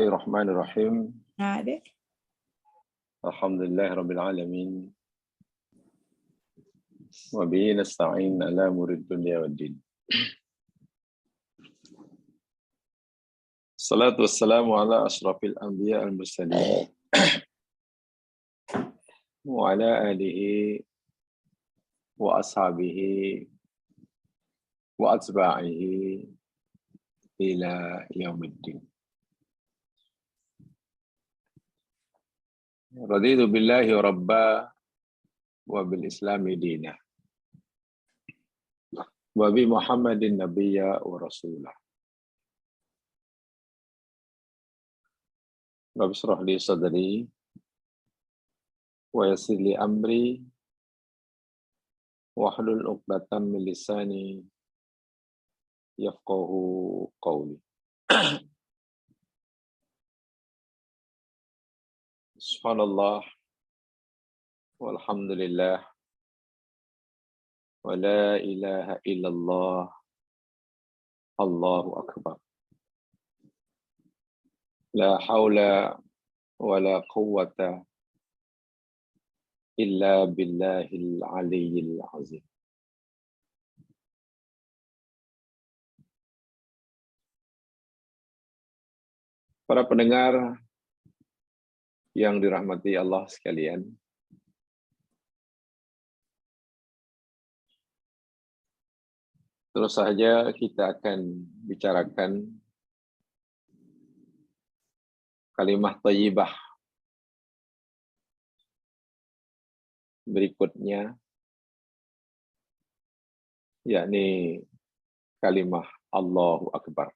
Bismillahirrahmanirrahim. Ada. Alhamdulillahirabbil alamin. Wa bihi nasta'in ala umurid dunya waddin. Salatu wassalamu ala asyrafil anbiya al mursalin wa ala alihi wa ashabihi wa atba'ihi ila yaumiddin. Raditu billahi rabba wa bil islami dinah wa bi Muhammadin nabiyya wa rasulah. Rabbi shrah li sadri wa yassir li amri wahlul 'uqdatam min lisani yafqahu qawli. Subhanallah walhamdulillah wa la ilaha illallah Allahu akbar. La haula wa la quwwata illa billahil aliyyil azim. Para pendengar yang dirahmati Allah sekalian, terus saja kita akan bicarakan kalimat thayyibah berikutnya, yakni kalimat Allahu Akbar.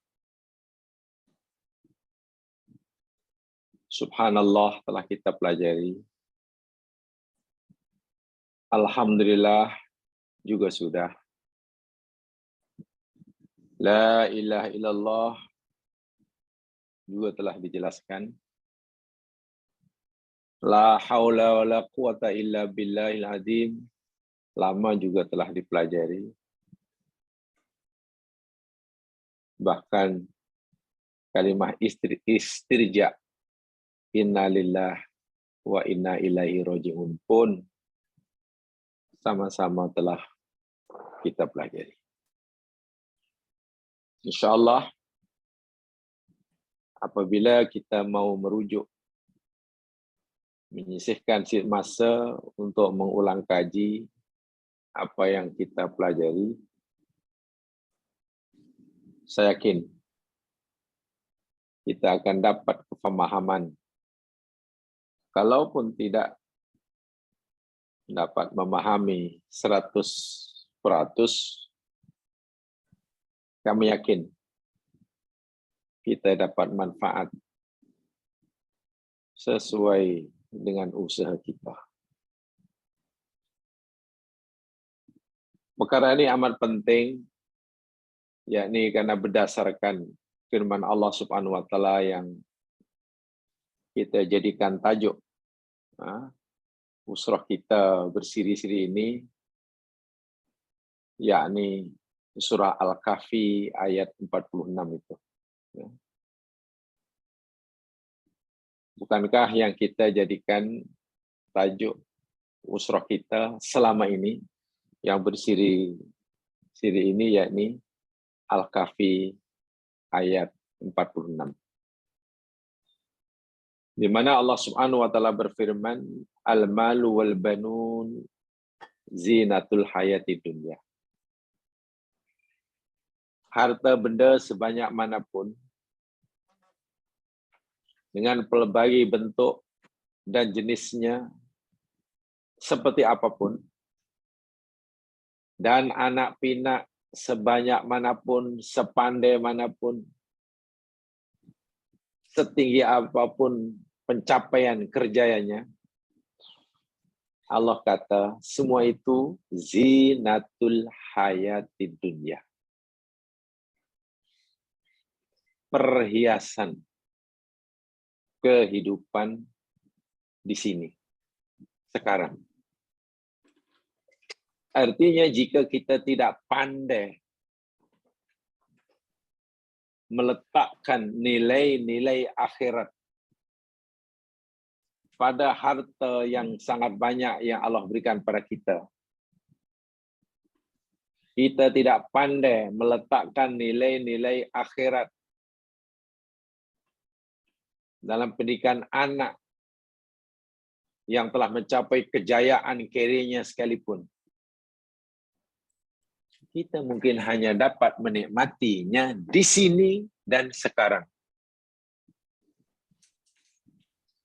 Subhanallah telah kita pelajari. Alhamdulillah juga sudah. La ilaha illallah juga telah dijelaskan. La haula wa la quwata illa billahil azim lama juga telah dipelajari. Bahkan kalimat istirja, inna lillah wa inna ilaihi raji'un pun sama-sama telah kita pelajari. Insyaallah apabila kita mau merujuk, menyisihkan masa untuk mengulang kaji apa yang kita pelajari, saya yakin kita akan dapat pemahaman. Kalaupun tidak dapat memahami 100%, kami yakin kita dapat manfaat sesuai dengan usaha kita. Perkara ini amat penting, yakni karena berdasarkan firman Allah Subhanahu wa taala yang kita jadikan tajuk usrah kita bersiri-siri ini, yakni surah Al-Kahfi ayat 46 itu. Bukankah yang kita jadikan tajuk usrah kita selama ini, yang bersiri-siri ini, yakni Al-Kahfi ayat 46. Di mana Allah Subhanahu wa taala berfirman, al-malu wal banun zinatul hayati dunya. Harta benda sebanyak manapun, dengan pelbagai bentuk dan jenisnya, seperti apapun, dan anak pinak sebanyak manapun, sepandai manapun, setinggi apapun pencapaian kerjanya, Allah kata semua itu zinatul hayatid dunya. Perhiasan kehidupan di sini, sekarang. Artinya jika kita tidak pandai meletakkan nilai-nilai akhirat pada harta yang sangat banyak yang Allah berikan pada kita. Kita tidak pandai meletakkan nilai-nilai akhirat dalam pendidikan anak yang telah mencapai kejayaan karirnya sekalipun. Kita mungkin hanya dapat menikmatinya di sini dan sekarang.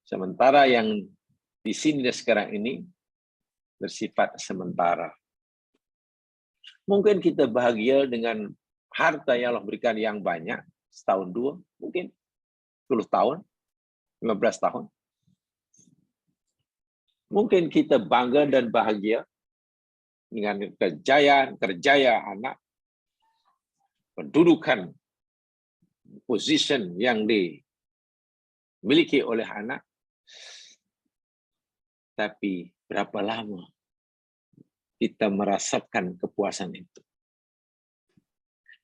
Sementara yang di sini dan sekarang ini bersifat sementara. Mungkin kita bahagia dengan harta yang Allah berikan yang banyak, setahun dua, mungkin 10 tahun, 15 tahun. Mungkin kita bangga dan bahagia dengan kerjaya anak, pendudukan, position yang dimiliki oleh anak. Tapi berapa lama kita merasakan kepuasan itu?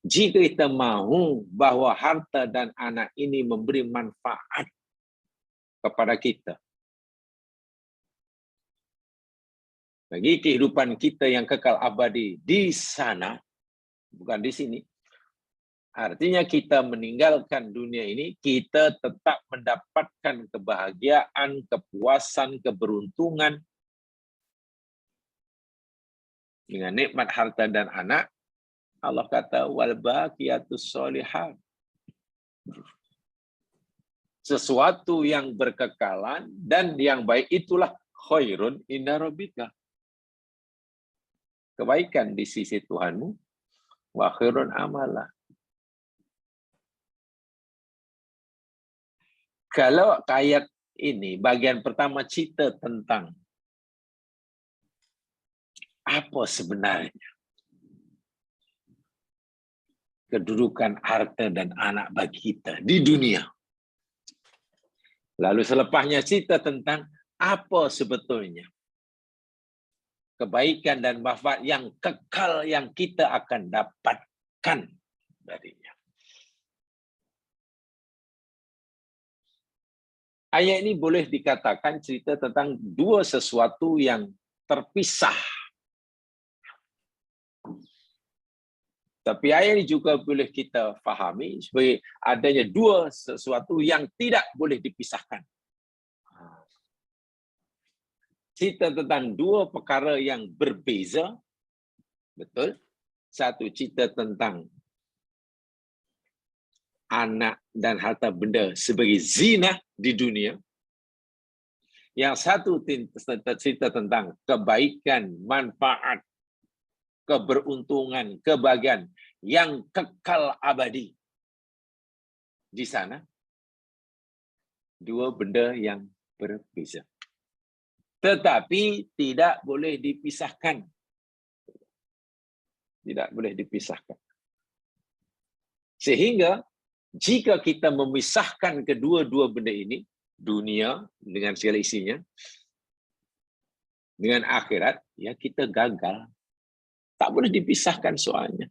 Jika kita mahu bahwa harta dan anak ini memberi manfaat kepada kita, bagi kehidupan kita yang kekal abadi di sana, bukan di sini, artinya kita meninggalkan dunia ini, kita tetap mendapatkan kebahagiaan, kepuasan, keberuntungan dengan nikmat harta dan anak. Allah kata wal baqiyatus sholihat. Sesuatu yang berkekalan dan yang baik itulah khairun inda rabbika. Kebaikan di sisi Tuhanmu, wa khairun amala. Kalau ayat ini, bagian pertama cerita tentang apa sebenarnya kedudukan harta dan anak bagi kita di dunia. Lalu selepasnya cerita tentang apa sebetulnya kebaikan dan manfaat yang kekal yang kita akan dapatkan darinya. Ayat ini boleh dikatakan cerita tentang dua sesuatu yang terpisah. Tapi ayat ini juga boleh kita fahami sebagai adanya dua sesuatu yang tidak boleh dipisahkan. Cerita tentang dua perkara yang berbeza, betul? Satu cerita tentang anak dan harta benda sebagai zina di dunia. Yang satu cerita tentang kebaikan, manfaat, keberuntungan, kebahagiaan yang kekal abadi di sana. Dua benda yang berbeza. Tetapi tidak boleh dipisahkan. Tidak boleh dipisahkan. Sehingga jika kita memisahkan kedua-dua benda ini, dunia dengan segala isinya, dengan akhirat, ya kita gagal. Tak boleh dipisahkan soalnya.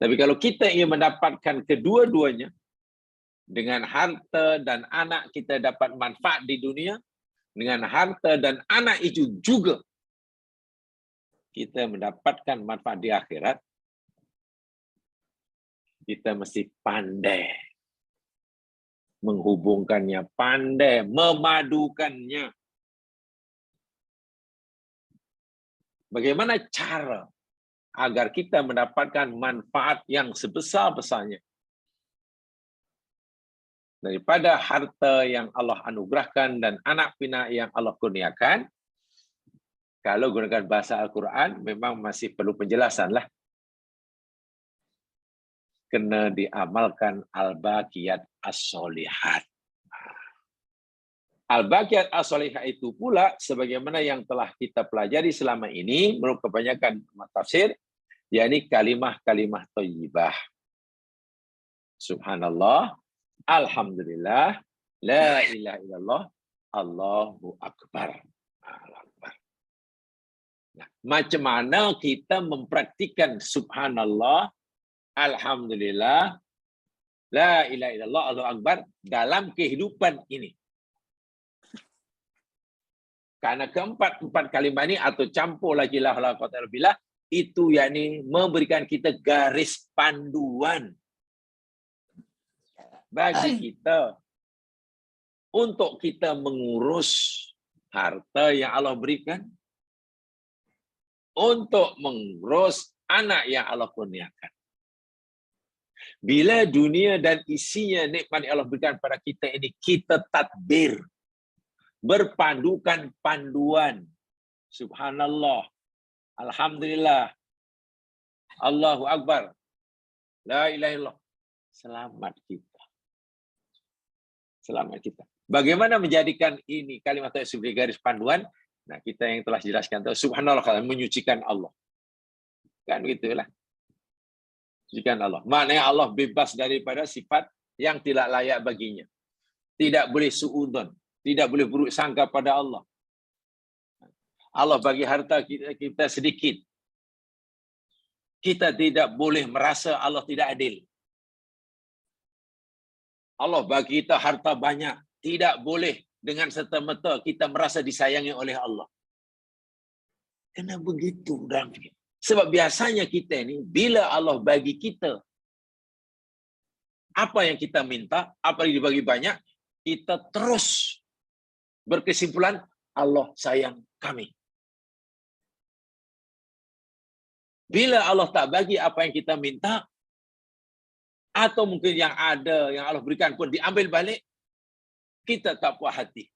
Tapi kalau kita ingin mendapatkan kedua-duanya, dengan harta dan anak kita dapat manfaat di dunia, dengan harta dan anak itu juga kita mendapatkan manfaat di akhirat, kita mesti pandai menghubungkannya, pandai memadukannya. Bagaimana cara agar kita mendapatkan manfaat yang sebesar-besarnya daripada harta yang Allah anugerahkan dan anak pinak yang Allah kurniakan? Kalau gunakan bahasa Al-Quran, memang masih perlu penjelasan lah. Kena diamalkan al-baqiyat as-solihat. Al-baqiyat as-solihat itu pula, sebagaimana yang telah kita pelajari selama ini, menurut kebanyakan tafsir, yakni kalimah-kalimah thayyibah. Subhanallah, alhamdulillah, la ilaha illallah, Allahu akbar. Nah, macam mana kita mempraktikkan subhanallah, Alhamdulillah, la ilaha illallah, Allahu Akbar dalam kehidupan ini. Karena keempat kalimat ini atau campur lagi la ilaha illallah itu yakni memberikan kita garis panduan bagi kita untuk kita mengurus harta yang Allah berikan, untuk mengurus anak yang Allah kurniakan. Bila dunia dan isinya nikmat yang Allah berikan pada kita ini, kita tadbir, berpandukan panduan. Subhanallah, alhamdulillah, Allahu Akbar, la ilaha illallah. Selamat kita. Selamat kita. Bagaimana menjadikan ini kalimat tauhid sebagai garis panduan? Nah, kita yang telah jelaskan tahu subhanallah, menyucikan Allah. Kan gitulah. Menyucikan Allah. Maknanya Allah bebas daripada sifat yang tidak layak baginya. Tidak boleh suudzon, tidak boleh buruk sangka pada Allah. Allah bagi harta kita sedikit. Kita tidak boleh merasa Allah tidak adil. Allah bagi kita harta banyak. Tidak boleh dengan serta-merta kita merasa disayangi oleh Allah. Kena begitu dalam fikir. Sebab biasanya kita ini, bila Allah bagi kita apa yang kita minta, apa yang dibagi banyak, kita terus berkesimpulan, Allah sayang kami. Bila Allah tak bagi apa yang kita minta, atau mungkin yang ada, yang Allah berikan pun diambil balik, kita tak puas hati.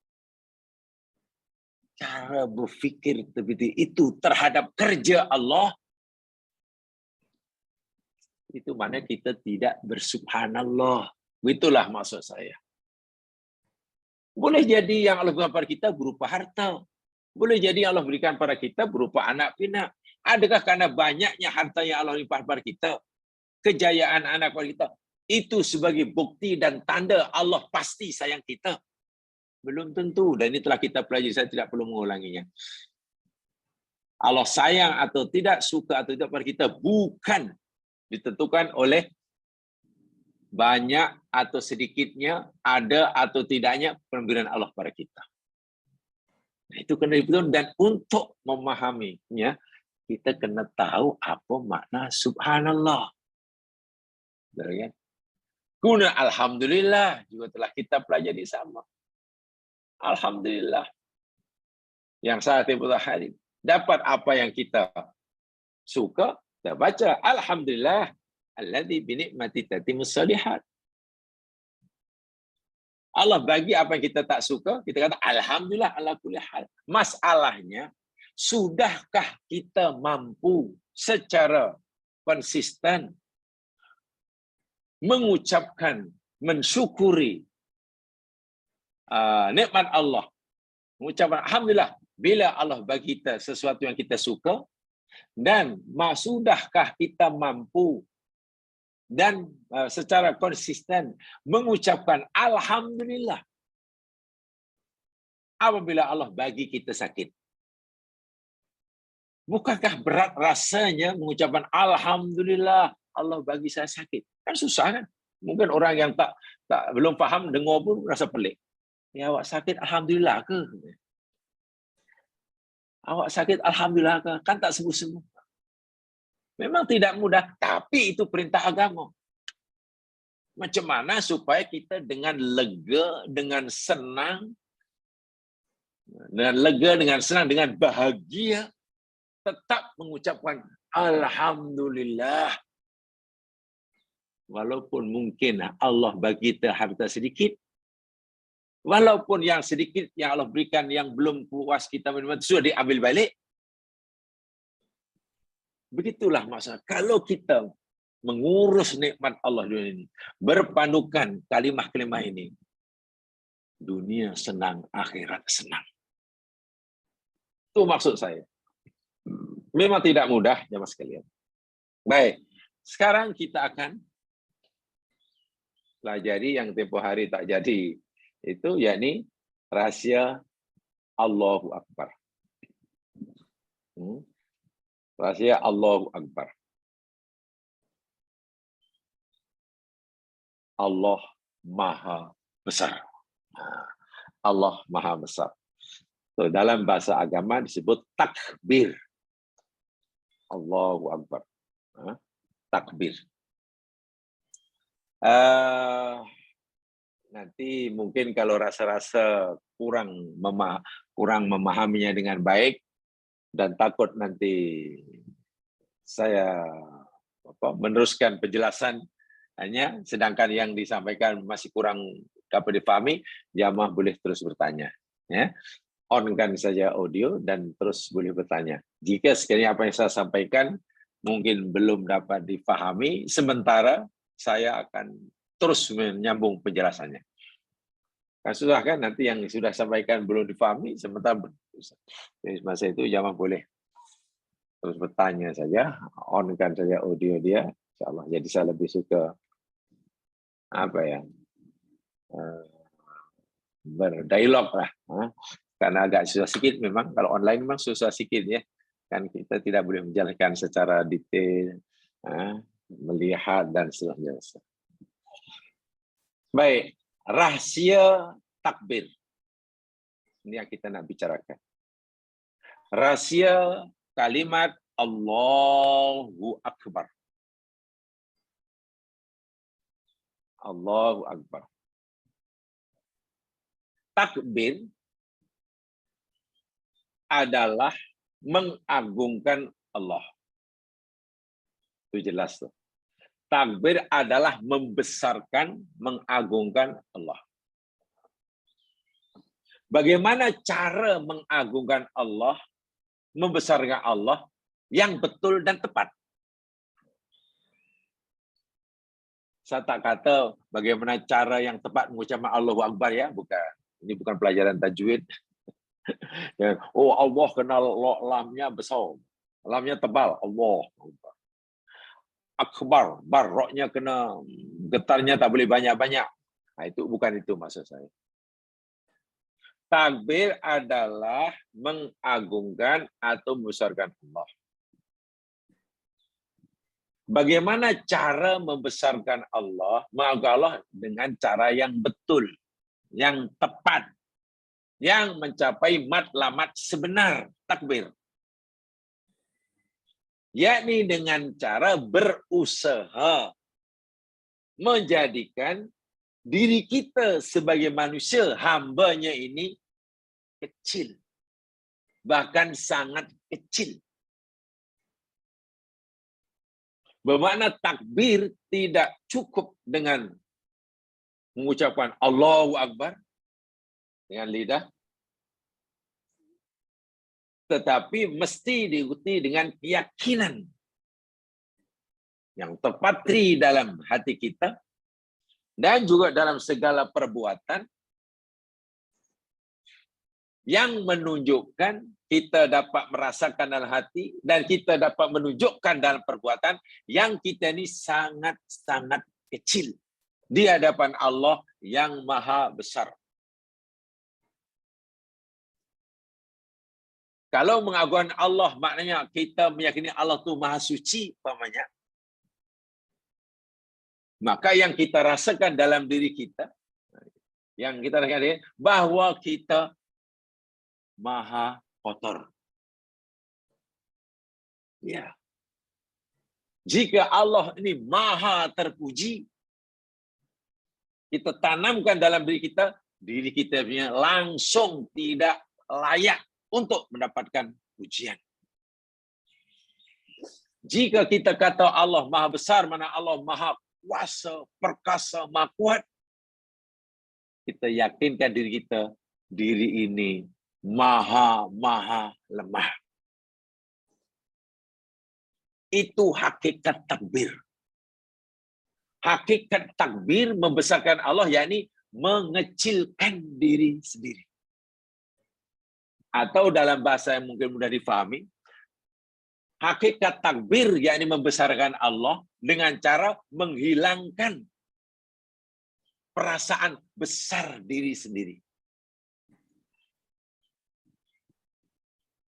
Cara berfikir seperti itu terhadap kerja Allah, itu mana kita tidak bersubhanallah. Itulah maksud saya. Boleh jadi yang Allah berikan pada kita berupa harta. Boleh jadi yang Allah berikan pada kita berupa anak pinak. Adakah karena banyaknya harta yang Allah limpah pada kita, kejayaan anak pada kita, itu sebagai bukti dan tanda Allah pasti sayang kita? Belum tentu. Dan ini telah kita pelajari, saya tidak perlu mengulanginya. Allah sayang atau tidak, suka atau tidak pada kita, bukan ditentukan oleh banyak atau sedikitnya, ada atau tidaknya pemberian Allah pada kita. Nah, itu kena dibetul. Dan untuk memahaminya, kita kena tahu apa makna subhanallah. Guna alhamdulillah juga telah kita pelajari sama. Alhamdulillah. Yang saat tempoh hari dapat apa yang kita suka, kita baca alhamdulillah alladzi bi ni'mati tatimmus shalihat. Allah bagi apa yang kita tak suka, kita kata alhamdulillah ala kulli hal. Masalahnya, sudahkah kita mampu secara konsisten mengucapkan, mensyukuri nikmat Allah, mengucapkan alhamdulillah bila Allah bagi kita sesuatu yang kita suka, dan sudahkah kita mampu dan secara konsisten mengucapkan alhamdulillah apabila Allah bagi kita sakit. Bukankah berat rasanya mengucapkan alhamdulillah Allah bagi saya sakit? Kan susah kan? Mungkin orang yang belum paham dengar pun rasa pelik. Ya, awak sakit alhamdulillah ke? Awak sakit alhamdulillah ke? Kan tak sembuh-sembuh. Memang tidak mudah, tapi itu perintah agama. Macam mana supaya kita dengan lega, dengan senang, dengan bahagia, tetap mengucapkan alhamdulillah. Walaupun mungkin Allah bagi kita harta sedikit, walaupun yang sedikit yang Allah berikan yang belum puas kita menerima sudah diambil balik. Begitulah maksudnya. Kalau kita mengurus nikmat Allah dunia ini, berpandukan kalimah-kalimah ini, dunia senang, akhirat senang. Itu maksud saya. Memang tidak mudah, jemaah sekalian. Baik, sekarang kita akan pelajari yang tempoh hari tak jadi. Itu yakni rahasia Allahu Akbar. Rahasia Allahu Akbar. Allah Maha Besar. Allah Maha Besar. So, dalam bahasa agama disebut takbir. Allahu Akbar. Takbir. Nanti mungkin kalau rasa-rasa kurang memahaminya dengan baik dan takut nanti saya meneruskan penjelasan hanya, sedangkan yang disampaikan masih kurang dapat dipahami, jamaah boleh terus bertanya. Ya, on-kan saja audio dan terus boleh bertanya. Jika sekiranya apa yang saya sampaikan mungkin belum dapat dipahami, sementara saya akan terus menyambung penjelasannya. Kan sudah kan, nanti yang sudah sampaikan belum dipahami, sementara jadi masa itu jamaah boleh terus bertanya saja, on-kan saja audio dia, insyaallah. Jadi saya lebih suka berdialog lah, karena agak susah sedikit memang kalau online memang susah sedikit ya, kan kita tidak boleh menjelaskan secara detail, melihat dan seterusnya. Baik, rahasia takbir ini yang kita nak bicarakan. Rahasia kalimat Allahu Akbar. Allahu Akbar. Takbir adalah mengagungkan Allah. Itu jelas tuh. Takbir adalah membesarkan, mengagungkan Allah. Bagaimana cara mengagungkan Allah, membesarkan Allah yang betul dan tepat? Saya tak kata bagaimana cara yang tepat mengucapkan Allahu Akbar ya, bukan. Ini bukan pelajaran tajwid. Oh, Allah kenal lamnya besar, lamnya tebal, Allah Akbar, bar roknya kena getarnya tak boleh banyak-banyak. Nah, itu bukan itu maksud saya. Takbir adalah mengagungkan atau membesarkan Allah. Bagaimana cara membesarkan Allah? Mengagungkan Allah dengan cara yang betul, yang tepat, yang mencapai matlamat sebenar takbir. Yakni dengan cara berusaha menjadikan diri kita sebagai manusia, hambanya ini kecil. Bahkan sangat kecil. Bermakna takbir tidak cukup dengan mengucapkan Allahu Akbar dengan lidah, tetapi mesti diikuti dengan keyakinan yang terpatri dalam hati kita dan juga dalam segala perbuatan yang menunjukkan kita dapat merasakan dalam hati dan kita dapat menunjukkan dalam perbuatan yang kita ini sangat-sangat kecil di hadapan Allah yang maha besar. Kalau mengagungkan Allah maknanya kita meyakini Allah itu maha suci, umpamanya. Maka yang kita rasakan dalam diri kita, yang kita rasakan bahwa kita maha kotor. Ya. Jika Allah ini maha terpuji, kita tanamkan dalam diri kita punya langsung tidak layak untuk mendapatkan pujian. Jika kita kata Allah maha besar, mana Allah maha kuasa, perkasa, maha kuat, kita yakinkan diri kita, diri ini maha lemah. Itu hakikat takbir. Hakikat takbir membesarkan Allah, yakni mengecilkan diri sendiri. Atau dalam bahasa yang mungkin mudah difahami, hakikat takbir yakni membesarkan Allah dengan cara menghilangkan perasaan besar diri sendiri.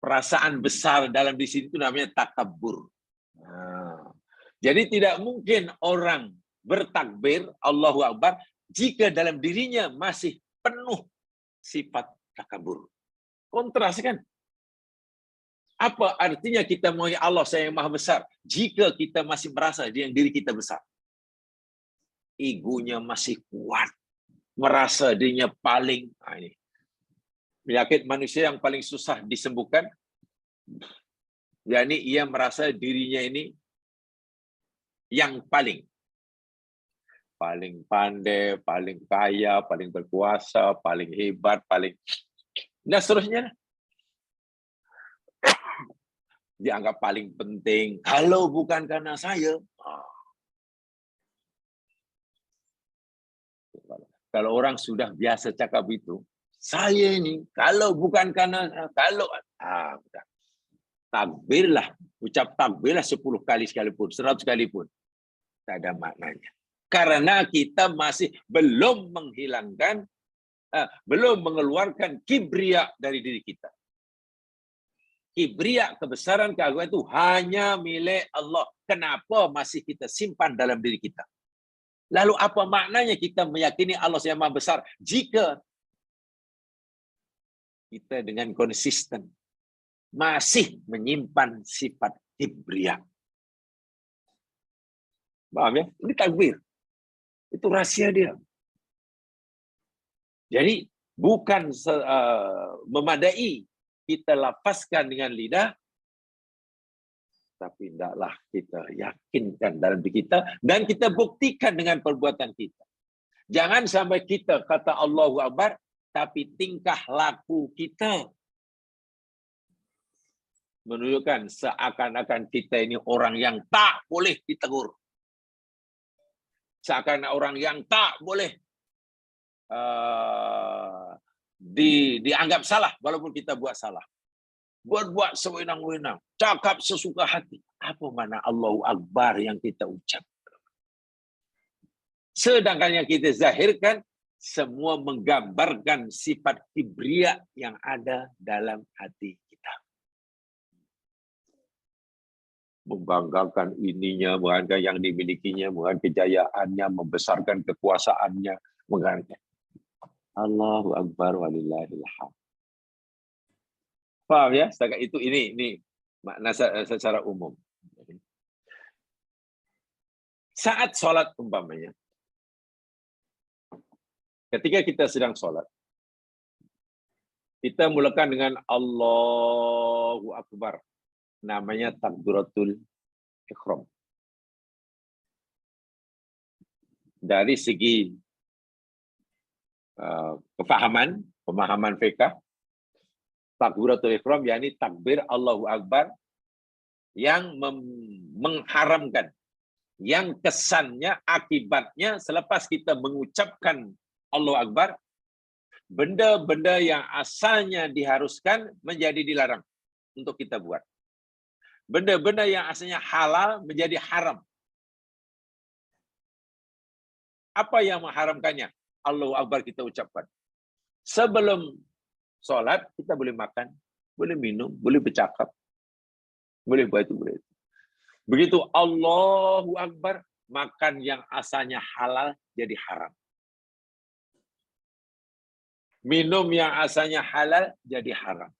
Perasaan besar dalam di sini itu namanya takabbur. Jadi tidak mungkin orang bertakbir Allahu Akbar jika dalam dirinya masih penuh sifat takabur. Kontras kan? Apa artinya kita mengakui Allah yang Maha Besar jika kita masih merasa diri kita besar? Egonya masih kuat, merasa dirinya paling. Ini penyakit manusia yang paling susah disembuhkan, yakni ia merasa dirinya ini yang paling pandai, paling kaya, paling berkuasa, paling hebat, paling dan seterusnya. Dianggap paling penting. Kalau bukan karena saya, kalau orang sudah biasa cakap itu, saya ini kalau bukan karena takbirlah, ucap takbirlah 10 kali sekalipun, 100 kali pun, tak ada maknanya. Karena kita masih belum menghilangkan, belum mengeluarkan kibria dari diri kita. Kibria, kebesaran, keagungan itu hanya milik Allah. Kenapa masih kita simpan dalam diri kita? Lalu apa maknanya kita meyakini Allah yang Maha Besar jika kita dengan konsisten masih menyimpan sifat kibria? Paham ya? Ini takbir. Itu rahasia dia. Jadi bukan memadai kita lapaskan dengan lidah, tapi hendaklah kita yakinkan dalam diri kita dan kita buktikan dengan perbuatan kita. Jangan sampai kita kata Allahu Akbar, tapi tingkah laku kita menunjukkan seakan-akan kita ini orang yang tak boleh ditegur. Seakan orang yang tak boleh dianggap salah walaupun kita buat salah. Buat sewenang-wenang, cakap sesuka hati. Apa mana Allahu Akbar yang kita ucap? Sedangkan yang kita zahirkan semua menggambarkan sifat kibria yang ada dalam hati kita. Membanggakan ininya, membanggakan yang dimilikinya, membanggakan kejayaannya, membesarkan kekuasaannya, membanggakan. Allahu Akbar walillahil hamd. Paham ya? Setakat itu ini makna secara umum. Saat sholat umpamanya, ketika kita sedang sholat, kita mulakan dengan Allahu Akbar. Namanya takbiratul ihram. Dari segi pemahaman fiqh, takbiratul ihram yakni takbir Allahu Akbar yang mengharamkan, yang kesannya, akibatnya selepas kita mengucapkan Allahu Akbar, benda-benda yang asalnya diharuskan menjadi dilarang untuk kita buat. Benda-benda yang asalnya halal menjadi haram. Apa yang mengharamkannya? Allahu Akbar kita ucapkan. Sebelum sholat, kita boleh makan, boleh minum, boleh bercakap, boleh buat itu, boleh itu. Begitu Allahu Akbar, makan yang asalnya halal jadi haram. Minum yang asalnya halal jadi haram.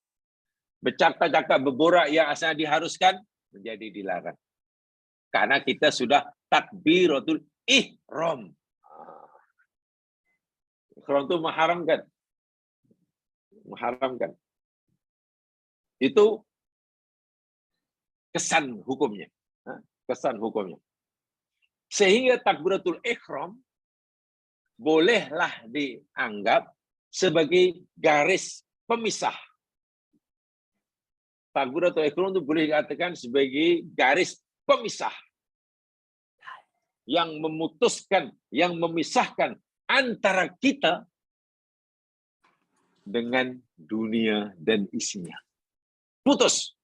Bercakap-cakap, berborak yang asalnya diharuskan menjadi dilarang. Karena kita sudah takbiratul ihram. Ihram itu mengharamkan. Itu kesan hukumnya. Kesan hukumnya. Sehingga takbiratul ihram bolehlah dianggap sebagai garis pemisah. Takbiratul ihram itu boleh dikatakan sebagai garis pemisah yang memutuskan, yang memisahkan antara kita dengan dunia dan isinya. Putus.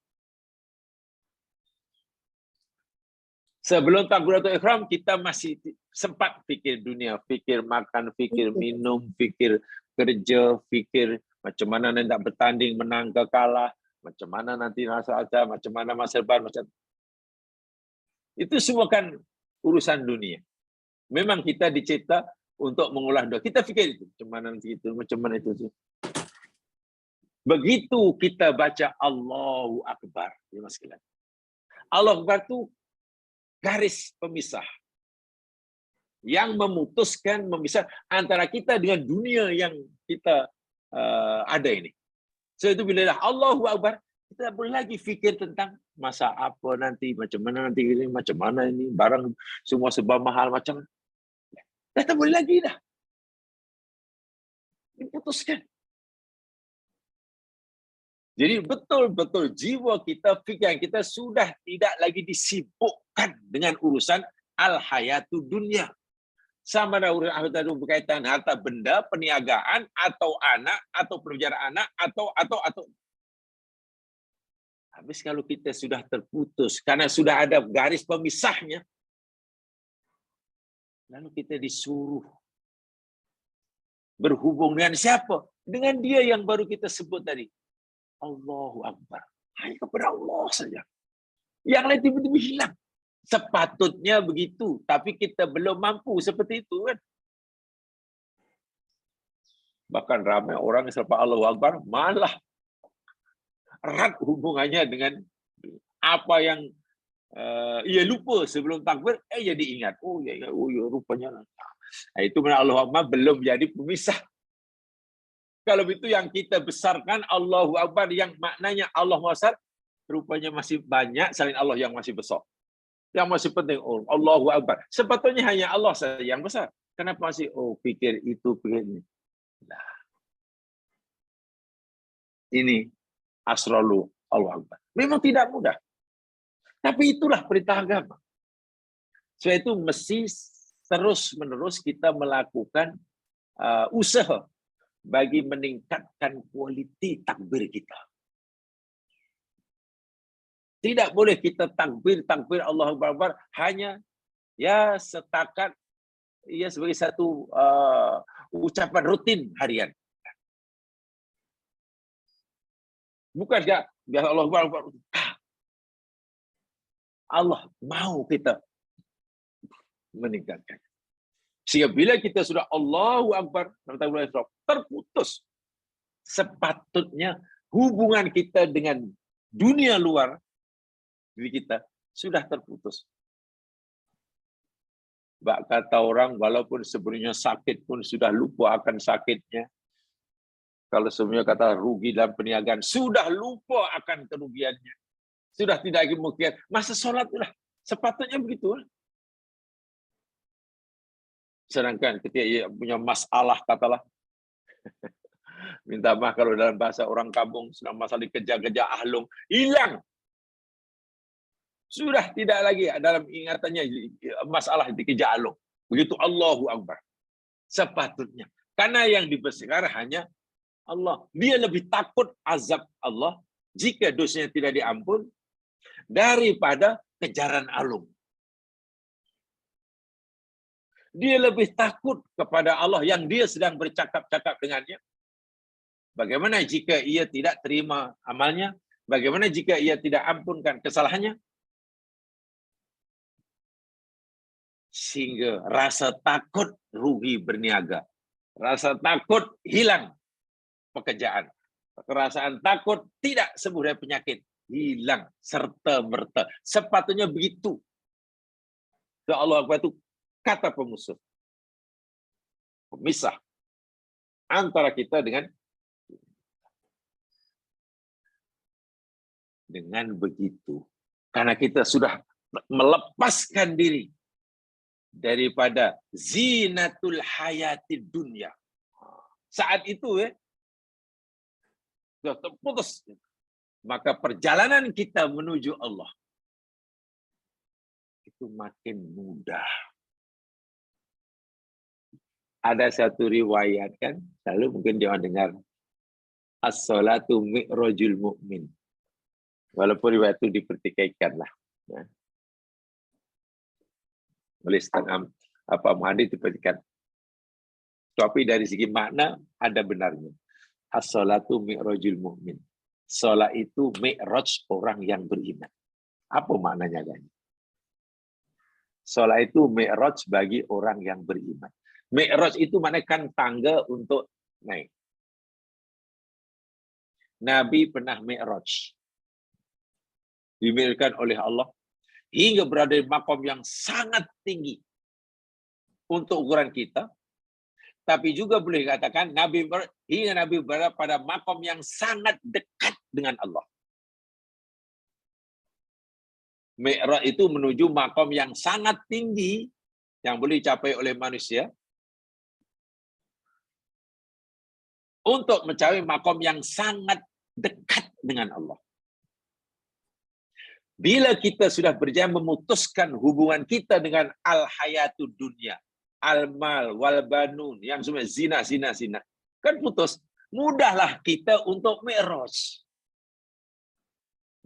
Sebelum takbiratul ihram kita masih sempat pikir dunia, pikir makan, pikir minum, pikir kerja, pikir macam mana nanti bertanding menang ke kalah, macam mana nanti masa aja, macam mana masa depan, macam itu semua kan urusan dunia. Memang kita dicipta untuk mengolah doa. Kita fikir itu, macam mana itu. Begitu kita baca Allahu Akbar, ya Mas sekalian. Allahu Akbar itu garis pemisah yang memisah antara kita dengan dunia yang kita ada ini. So itu bila Allahu Akbar, kita tak boleh lagi fikir tentang masa apa nanti, macam mana ini, barang semua sebab mahal macam mana. Dah tak boleh lagi dah. Diputuskan. Jadi betul-betul jiwa kita, fikiran kita sudah tidak lagi disibukkan dengan urusan al-hayatu dunia. Sama ada urusan harta berkaitan harta benda, perniagaan, atau anak, atau pelajaran anak, atau. Habis kalau kita sudah terputus, karena sudah ada garis pemisahnya, lalu kita disuruh berhubung dengan siapa? Dengan dia yang baru kita sebut tadi. Allahu Akbar. Hanya kepada Allah saja. Yang lain tiba-tiba hilang. Sepatutnya begitu, tapi kita belum mampu seperti itu kan. Bahkan ramai orang selepas Allahu Akbar malah erat hubungannya dengan apa yang ia lupa sebelum takbir, jadi ingat. Oh ya, rupanya. Itu mana Allahu Akbar belum jadi pemisah. Kalau itu yang kita besarkan Allahu Akbar yang maknanya Allah besar, rupanya masih banyak selain Allah yang masih besar. Yang masih penting, Allahu Akbar. Sepatutnya hanya Allah saja yang besar. Kenapa masih, pikir itu, pikir ini. Nah, ini asralu Allahu Akbar. Memang tidak mudah. Tapi itulah perintah agama. Sebab itu mesti terus-menerus kita melakukan usaha bagi meningkatkan kualiti takbir kita. Tidak boleh kita takbir Allahu Akbar hanya ya setakat ya sebagai satu ucapan rutin harian. Bukan dia Allahu Akbar. Allah mau kita meningkatkan. Sehingga bila kita sudah Allahu Akbar terputus, sepatutnya hubungan kita dengan dunia luar diri kita sudah terputus. Bak kata orang, walaupun sebenarnya sakit pun sudah lupa akan sakitnya. Kalau sebenarnya kata rugi dalam perniagaan, sudah lupa akan kerugiannya. Sudah tidak lagi mungkin. Masa sholat itulah. Sepatutnya begitu. Sedangkan ketika ia punya masalah, katalah, minta maaf kalau dalam bahasa orang kampung, sedang masalah dikejar-kejar ahlung, hilang. Sudah tidak lagi dalam ingatannya masalah dikejar ahlung. Begitu Allahu Akbar. Sepatutnya. Karena yang dibesarkan hanya Allah. Dia lebih takut azab Allah jika dosanya tidak diampun daripada kejaran alung. Dia lebih takut kepada Allah yang dia sedang bercakap-cakap dengannya. Bagaimana jika ia tidak terima amalnya? Bagaimana jika ia tidak ampunkan kesalahannya? Sehingga rasa takut rugi berniaga. Rasa takut hilang pekerjaan. Perasaan takut tidak sembuh dari penyakit. Hilang serta-merta. Sepatutnya begitu. Ya Allah Akbar itu kata pemusuh. Pemisah antara kita dengan begitu. Karena kita sudah melepaskan diri daripada zinatul hayati dunia. Saat itu sudah terputus. Maka perjalanan kita menuju Allah itu makin mudah. Ada satu riwayat kan, selalu mungkin dia dengar as-salatu mi'rajul mu'min. Walaupun riwayat itu dipertikaikan lah. Ya. Oleh setengah hadis dipertikaikan. Tapi dari segi makna ada benarnya. As-salatu mi'rajul mu'min. Salat itu mi'raj orang yang beriman. Apa maknanya kan? Solat itu mi'raj bagi orang yang beriman. Mi'raj itu maknanya kan tangga untuk naik. Nabi pernah mi'raj. Dimi'rajkan oleh Allah hingga berada di makom yang sangat tinggi untuk ukuran kita. Tapi juga boleh dikatakan Nabi berada pada makom yang sangat dekat dengan Allah. Mi'raj itu menuju makom yang sangat tinggi yang boleh dicapai oleh manusia untuk mencapai makom yang sangat dekat dengan Allah. Bila kita sudah berjaya memutuskan hubungan kita dengan al-hayatud dunya, al-mal, wal-banun, yang semua zina, kan putus. Mudahlah kita untuk mi'raj.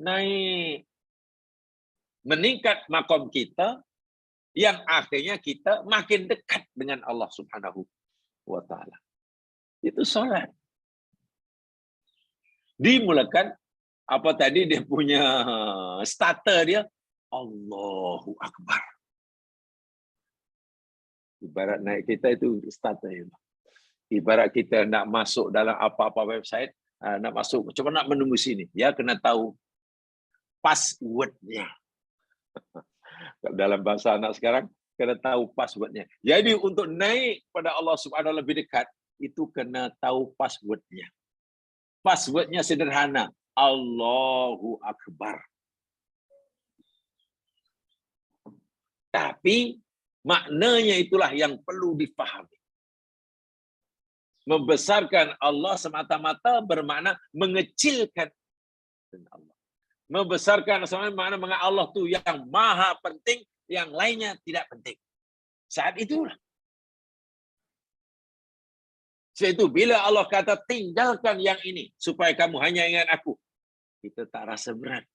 Naik. Meningkat makom kita, yang akhirnya kita makin dekat dengan Allah Subhanahu wa ta'ala. Itu salat. Dimulakan apa tadi dia punya starter dia, Allahu Akbar. Ibarat naik kita itu starter. Ibarat kita nak masuk dalam apa-apa website, nak masuk, macam mana nak menembus sini? Ya, kena tahu passwordnya. Dalam bahasa anak sekarang, kena tahu passwordnya. Jadi untuk naik pada Allah Subhanahu wa ta'ala lebih dekat, itu kena tahu passwordnya. Passwordnya sederhana. Allahu Akbar. Tapi maknanya itulah yang perlu difahami. Membesarkan Allah semata-mata bermakna mengecilkan Allah. Membesarkan semata-mata makna Allah tu yang maha penting, yang lainnya tidak penting. Saat itulah. Sebab itu bila Allah kata tinggalkan yang ini supaya kamu hanya ingat aku, kita tak rasa berat.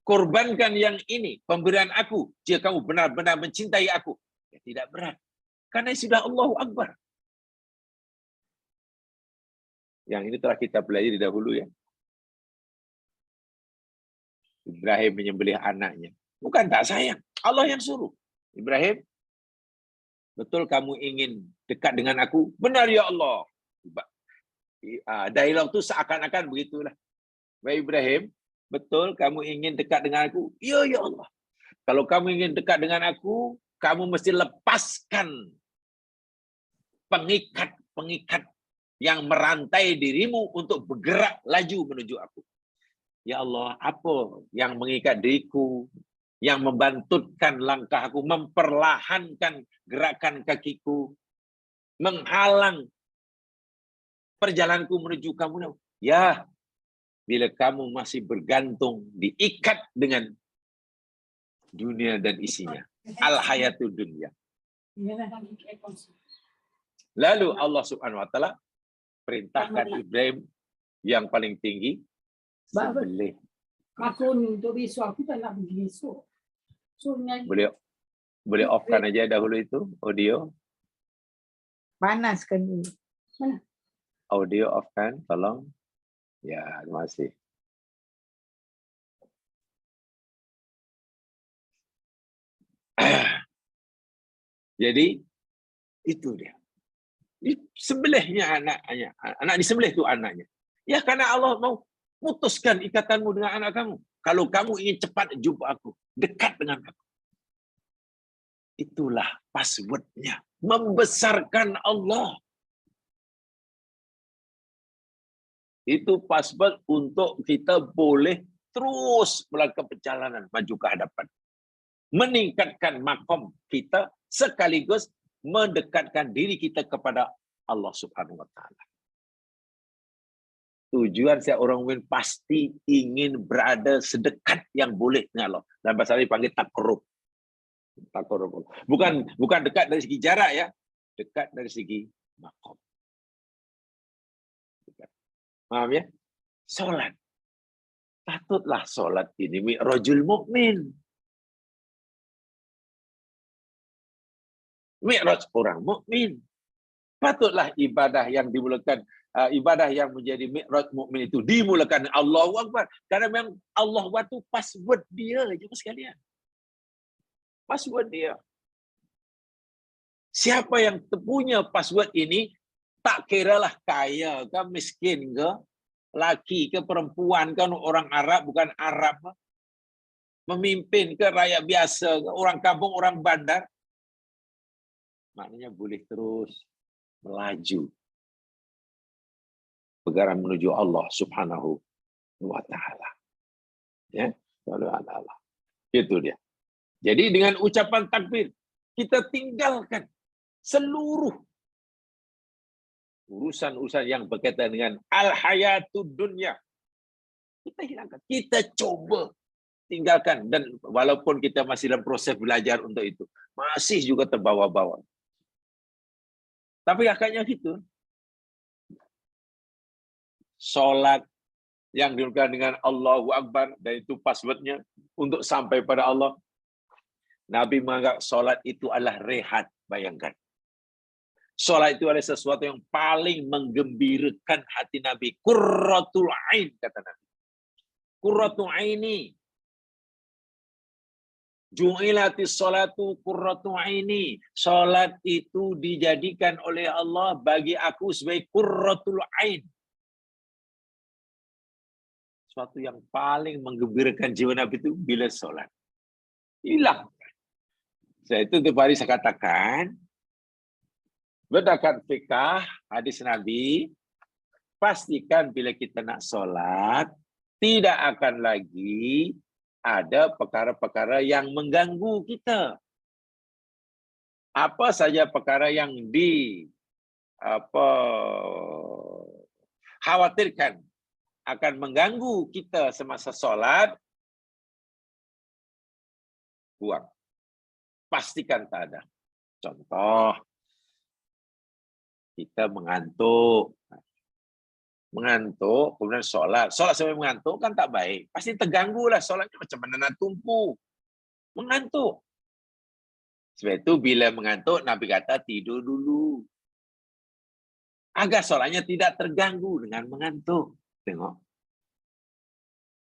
Korbankan yang ini, pemberian aku, jika kamu benar-benar mencintai aku, ya tidak berat. Karena sudah Allahu Akbar. Yang ini telah kita pelajari dahulu ya. Ibrahim menyembelih anaknya. Bukan tak sayang. Allah yang suruh. Ibrahim, betul kamu ingin dekat dengan aku? Benar ya Allah. Dialog itu seakan-akan begitulah. Wahai Ibrahim, betul kamu ingin dekat dengan aku? Ya, ya Allah. Kalau kamu ingin dekat dengan aku, kamu mesti lepaskan pengikat-pengikat yang merantai dirimu untuk bergerak laju menuju aku. Ya Allah, apa yang mengikat diriku, yang membantutkan langkah aku, memperlahankan gerakan kakiku, menghalang perjalananku menuju kamu? Ya, bila kamu masih bergantung, diikat dengan dunia dan isinya. Al-hayatud dunya. Lalu Allah Subhanahu wa ta'ala perintahkan Ibrahim yang paling tinggi, sembelih. Boleh off-kan aja dahulu itu, audio. Panas kan dulu. Audio off-kan, tolong. Ya, terima kasih. Jadi itu dia. Sembelihnya anaknya. Anak disembelih itu anaknya. Ya karena Allah mau putuskan ikatanmu dengan anak kamu. Kalau kamu ingin cepat jumpa aku, dekat dengan aku. Itulah passwordnya. Membesarkan Allah. Itu password untuk kita boleh terus melakukan perjalanan maju ke hadapan. Meningkatkan makom kita sekaligus mendekatkan diri kita kepada Allah Subhanahu wa ta'ala. Tujuan setiap orang mukmin pasti ingin berada sedekat yang boleh dengan Allah. Dalam bahasa Arab dipanggil taqarrub. Taqarrub. Bukan dekat dari segi jarak ya, dekat dari segi makom. Paham ya? Salat. Patutlah salat ini mi'rajul mukmin. Mi'raj orang mukmin. Patutlah ibadah yang dimulakan, ibadah yang menjadi mi'raj mukmin itu dimulakan Allahu Akbar. Karena memang Allah itu password dia, jemaah sekalian. password dia. Siapa yang punya password ini, tak kiralah kaya ke, miskin ke, laki ke, perempuan ke, orang Arab, bukan Arab, memimpin ke, rakyat biasa ke, orang kampung, orang bandar, maknanya boleh terus melaju bergerak menuju Allah Subhanahu wa Ta'ala. Ya, Allah. Itu dia. Jadi dengan ucapan takbir, kita tinggalkan seluruh urusan-urusan yang berkaitan dengan al-hayatud dunya. Kita hilangkan. Kita coba tinggalkan. Dan walaupun kita masih dalam proses belajar untuk itu, masih juga terbawa-bawa. Tapi agaknya gitu. Salat yang dilakukan dengan Allahu Akbar, dan itu passwordnya untuk sampai pada Allah. Nabi menganggap salat itu adalah rehat. Bayangkan. Salat itu adalah sesuatu yang paling menggembirakan hati Nabi. Qurratul ain, kata Nabi. Qurratul aini. Ju'ilatis salatu qurratu aini. Salat itu dijadikan oleh Allah bagi aku sebagai qurratul ain. Suatu yang paling menggembirakan jiwa Nabi itu bila salat. Hilang. Saya itu tiap hari saya katakan, berdasarkan fikah hadis Nabi, pastikan bila kita nak salat, tidak akan lagi ada perkara-perkara yang mengganggu kita. Apa saja perkara yang khawatirkan akan mengganggu kita semasa solat, buang. Pastikan tak ada. Contoh, kita mengantuk. Mengantuk, kemudian solat. Solat sampai mengantuk kan tak baik. Pasti terganggu lah solatnya, macam mana nak tumpu. Mengantuk. Sebab itu bila mengantuk, Nabi kata tidur dulu. Agar solatnya tidak terganggu dengan mengantuk. Tengok.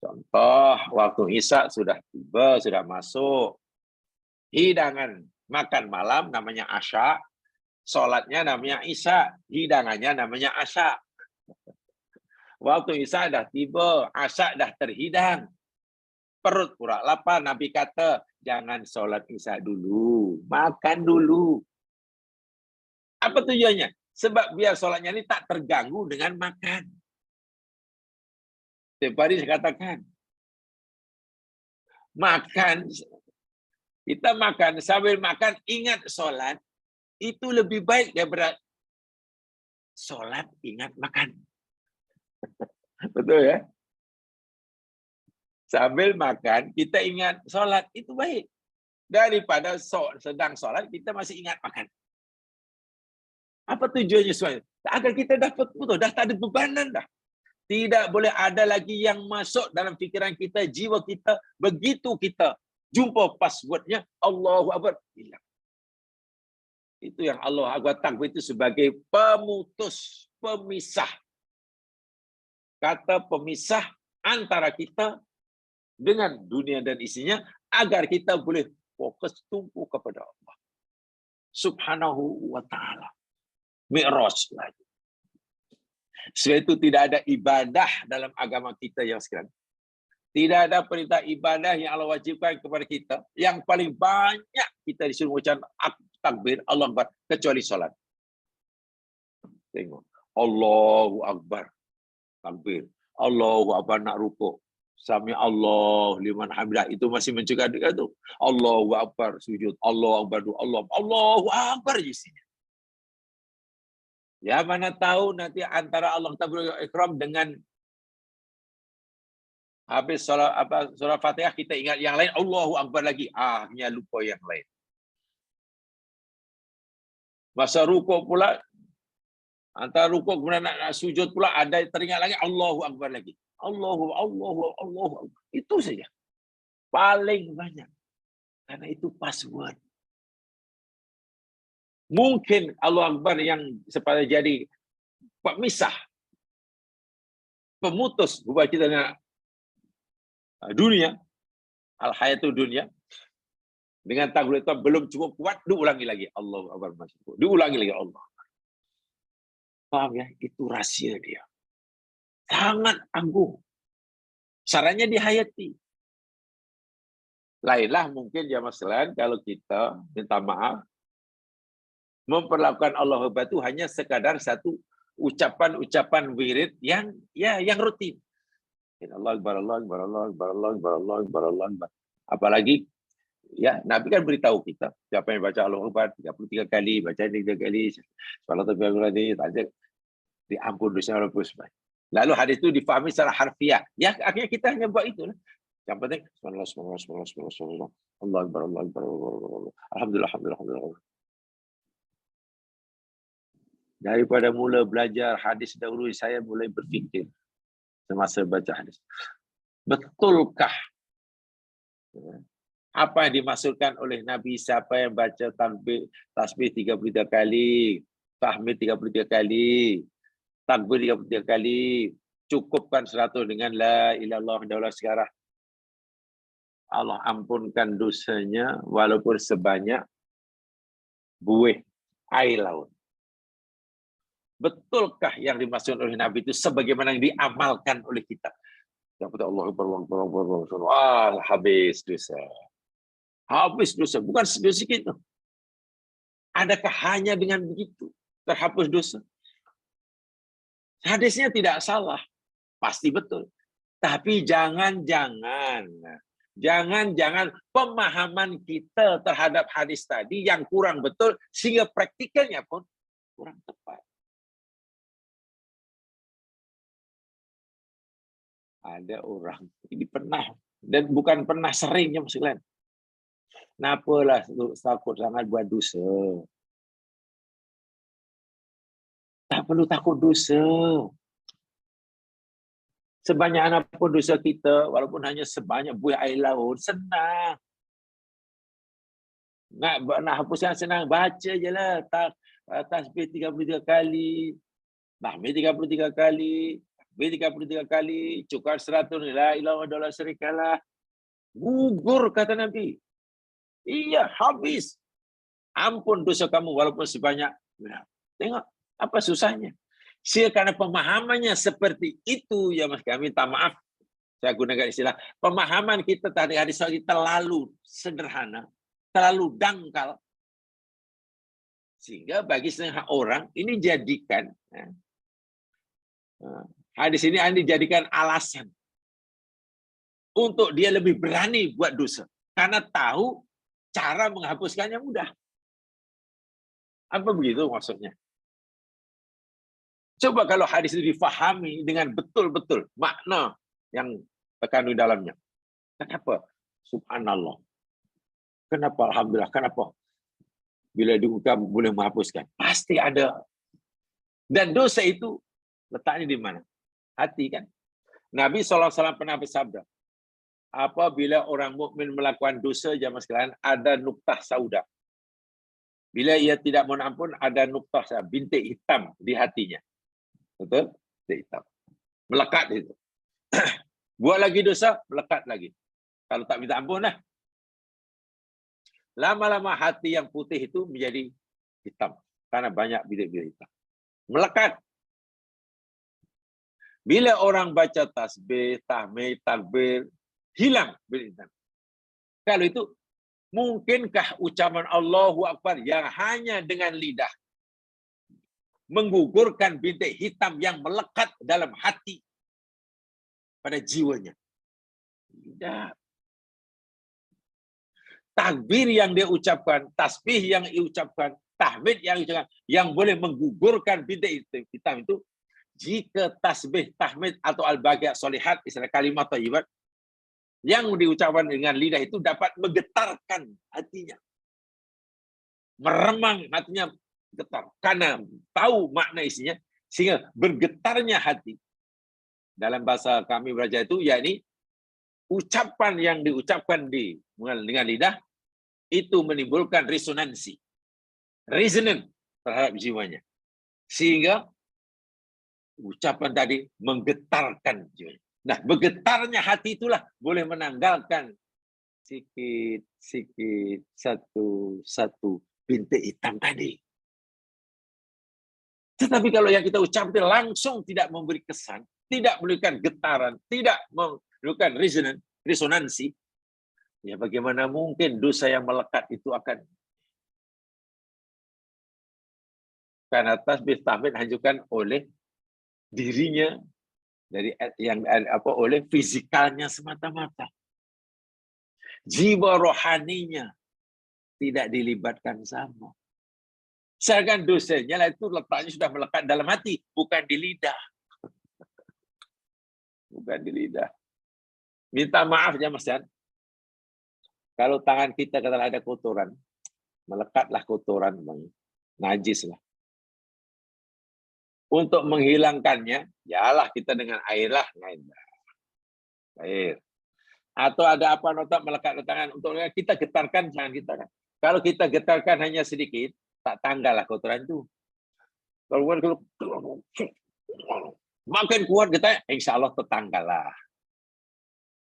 Contoh, waktu Isya sudah tiba, sudah masuk. Hidangan makan malam namanya Asya. Solatnya namanya Isya. Hidangannya namanya Asya. Waktu Isya dah tiba, Asya dah terhidang. Perut pura lapar, Nabi kata, jangan solat Isya dulu. Makan dulu. Apa tujuannya? Sebab biar solatnya ini tak terganggu dengan makan. Setiap hari saya katakan, makan, kita makan, sambil makan ingat solat, itu lebih baik daripada solat ingat makan. Betul ya? Sambil makan, kita ingat solat, itu baik. Daripada sedang solat, kita masih ingat makan. Apa tujuannya soal? Agar kita dapat putus, dah tak ada bebanan dah. Tidak boleh ada lagi yang masuk dalam fikiran kita, jiwa kita. Begitu kita jumpa passwordnya, Allahu Akbar, hilang. Itu yang Allah Akbar takbir itu sebagai pemutus, pemisah. Kata pemisah antara kita dengan dunia dan isinya, agar kita boleh fokus tumpu kepada Allah Subhanahu wa Ta'ala. Mi'raj lagi. Sebab itu tidak ada ibadah dalam agama kita yang sekarang. Tidak ada perintah ibadah yang Allah wajibkan kepada kita. Yang paling banyak kita disuruh ucap takbir, Allah Akbar, kecuali solat. Tengok. Allahu Akbar. Takbir. Allahu Akbar nak rukuk. Sami Allah liman hamidah. Itu masih mencegah dekat itu. Allahu Akbar sujud. Allahu Akbar. Allahu Akbar di sini. Ya, mana tahu nanti antara Allah Ta'ala Ikram dengan habis surah Fatihah kita ingat yang lain, Allahu Akbar lagi. Hanya lupa yang lain. Masa rukuk pula, antara rukuk kemudian nak sujud pula, ada teringat lagi, Allahu Akbar lagi. Allahu Akbar. Itu saja. Paling banyak. Karena itu password. Mungkin Allah Akbar yang sepatutnya jadi pemisah, pemutus hubungan kita dengan dunia, al-hayatul dunia, Dengan takbir itu belum cukup kuat, diulangi lagi. Allahu Akbar. Diulangi lagi Allah. Paham ya? Itu rahasia dia. Sangat agung. Caranya dihayati. Lainlah mungkin ya sekalian kalau kita minta maaf memperlakukan Allah Akbar itu hanya sekadar satu ucapan-ucapan wirid yang rutin. Allah Akbar, Allah Akbar, Allah Akbar, Allah Akbar, Allah Akbar, Allah Akbar. Apalagi ya Nabi kan beritahu kita, siapa yang baca Allah Akbar 33 kali, baca 3 kali, salat Nabi tajak diampun dosa Allah. Lalu hadis itu difahami secara harfiah. Ya akhirnya kita hanya buat itu. Yang penting subhanallah, Allah Akbar, Allah Akbar, alhamdulillah, alhamdulillah, alhamdulillah. Daripada mula belajar hadis dahulu, saya mulai berfikir semasa baca hadis. Betulkah apa yang dimaksudkan oleh Nabi, siapa yang baca tasbih 33 kali, tahmid 33 kali, takbir 33 kali, cukupkan 100 dengan la ilallah daulah sekarang. Allah ampunkan dosanya walaupun sebanyak buih air laut. Betulkah yang dimaksud oleh Nabi itu sebagaimana yang diamalkan oleh kita? Yang kata Allah Akbar, habis dosa. Habis dosa, bukan sedikit. Adakah hanya dengan begitu terhapus dosa? Hadisnya tidak salah, pasti betul. Tapi jangan-jangan pemahaman kita terhadap hadis tadi yang kurang betul sehingga praktikalnya pun kurang tepat. Ada orang ini pernah dan bukan pernah seringnya maksudnya. Kenapalah takut sangat buat dosa? Tak perlu takut dosa. Sebanyak apapun dosa kita, walaupun hanya sebanyak buih air laut, senang. Nak hapus yang senang, baca je lah. Tasbih 33 kali, tahmid 33 kali, takbir 33 kali, cukar 100, la ilaha illallah syarikalah. Gugur kata Nabi. Iya, habis. Ampun dosa kamu walaupun sebanyak. Tengok, apa susahnya? Karena pemahamannya seperti itu, ya mas, kami minta maaf, saya gunakan istilah, pemahaman kita tadi hadis tadi terlalu sederhana, terlalu dangkal, sehingga bagi setengah orang ini jadikan hadis ini dijadikan alasan untuk dia lebih berani buat dosa, karena tahu cara menghapuskannya mudah. Apa begitu maksudnya? Coba kalau hadis itu difahami dengan betul-betul makna yang terkandung dalamnya. Kenapa? Subhanallah. Kenapa? Alhamdulillah. Kenapa? Bila diungkap boleh menghapuskan. Pasti ada. Dan dosa itu letaknya di mana? Hati kan? Nabi SAW pernah bersabda, apabila orang mukmin melakukan dosa, jamaah sekalian, ada nuktah sauda. Bila ia tidak mohon ampun, ada nuktah bintik hitam di hatinya. Betul? Hitam. Melekat itu. Buat lagi dosa, melekat lagi. Kalau tak minta ampun lah. Lama-lama hati yang putih itu menjadi hitam. Karena banyak bintik-bintik hitam. Melekat. Bila orang baca tasbih, tahmid, takbir, hilang bintik hitam. Kalau itu, mungkinkah ucapan Allahu Akbar yang hanya dengan lidah menggugurkan bintik hitam yang melekat dalam hati pada jiwanya? Tidak. Takbir yang dia ucapkan, tasbih yang diucapkan, tahmid yang diucapkan, yang boleh menggugurkan bintik hitam itu, jika tasbih, tahmid atau al-baqiyat sholihat, istilah kalimat thayyibat, yang diucapkan dengan lidah itu dapat menggetarkan hatinya. Meremang hatinya getar. Karena tahu makna isinya, sehingga bergetarnya hati. Dalam bahasa kami belajar itu, yakni ucapan yang diucapkan dengan lidah, itu menimbulkan resonansi. Resonant terhadap jiwanya. Sehingga ucapan tadi menggetarkan jiwanya. Nah, bergetarnya hati itulah boleh menanggalkan sikit, satu bintik hitam tadi. Tetapi kalau yang kita ucapkan langsung tidak memberi kesan, tidak memberikan getaran, tidak memberikan resonansi, ya bagaimana mungkin dosa yang melekat itu akan, karena tasbih tahmid dihancurkan oleh dirinya, dari yang oleh fisikalnya semata-mata. Jiwa rohaninya tidak dilibatkan sama. Sedangkan dosanya itu letaknya sudah melekat dalam hati, bukan di lidah. Bukan di lidah. Minta maaf ya Mas Jan. Kalau tangan kita katakan ada kotoran, melekatlah kotoran, najis lah. Untuk menghilangkannya, yalah kita dengan air lah. Air. Atau ada apa notak melekat di tangan, untuk kita getarkan jangan kita. Kalau kita getarkan hanya sedikit, tak tanggal lah kotoran itu. Kalau makin kuat kita, insya Allah tertanggal lah.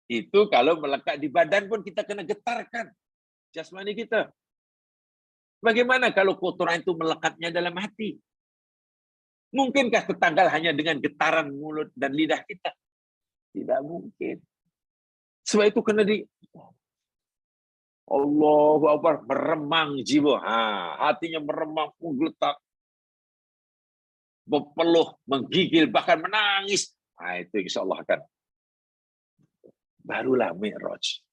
Itu kalau melekat di badan pun kita kena getarkan jasmani kita. Bagaimana kalau kotoran itu melekatnya dalam hati? Mungkinkah tertanggal hanya dengan getaran mulut dan lidah kita? Tidak mungkin. Sebab itu kena Allahu Akbar, meremang jiwa. Hatinya meremang, menggeletak, berpeluh, menggigil, bahkan menangis. Itu insya Allah akan. Barulah Mi'raj.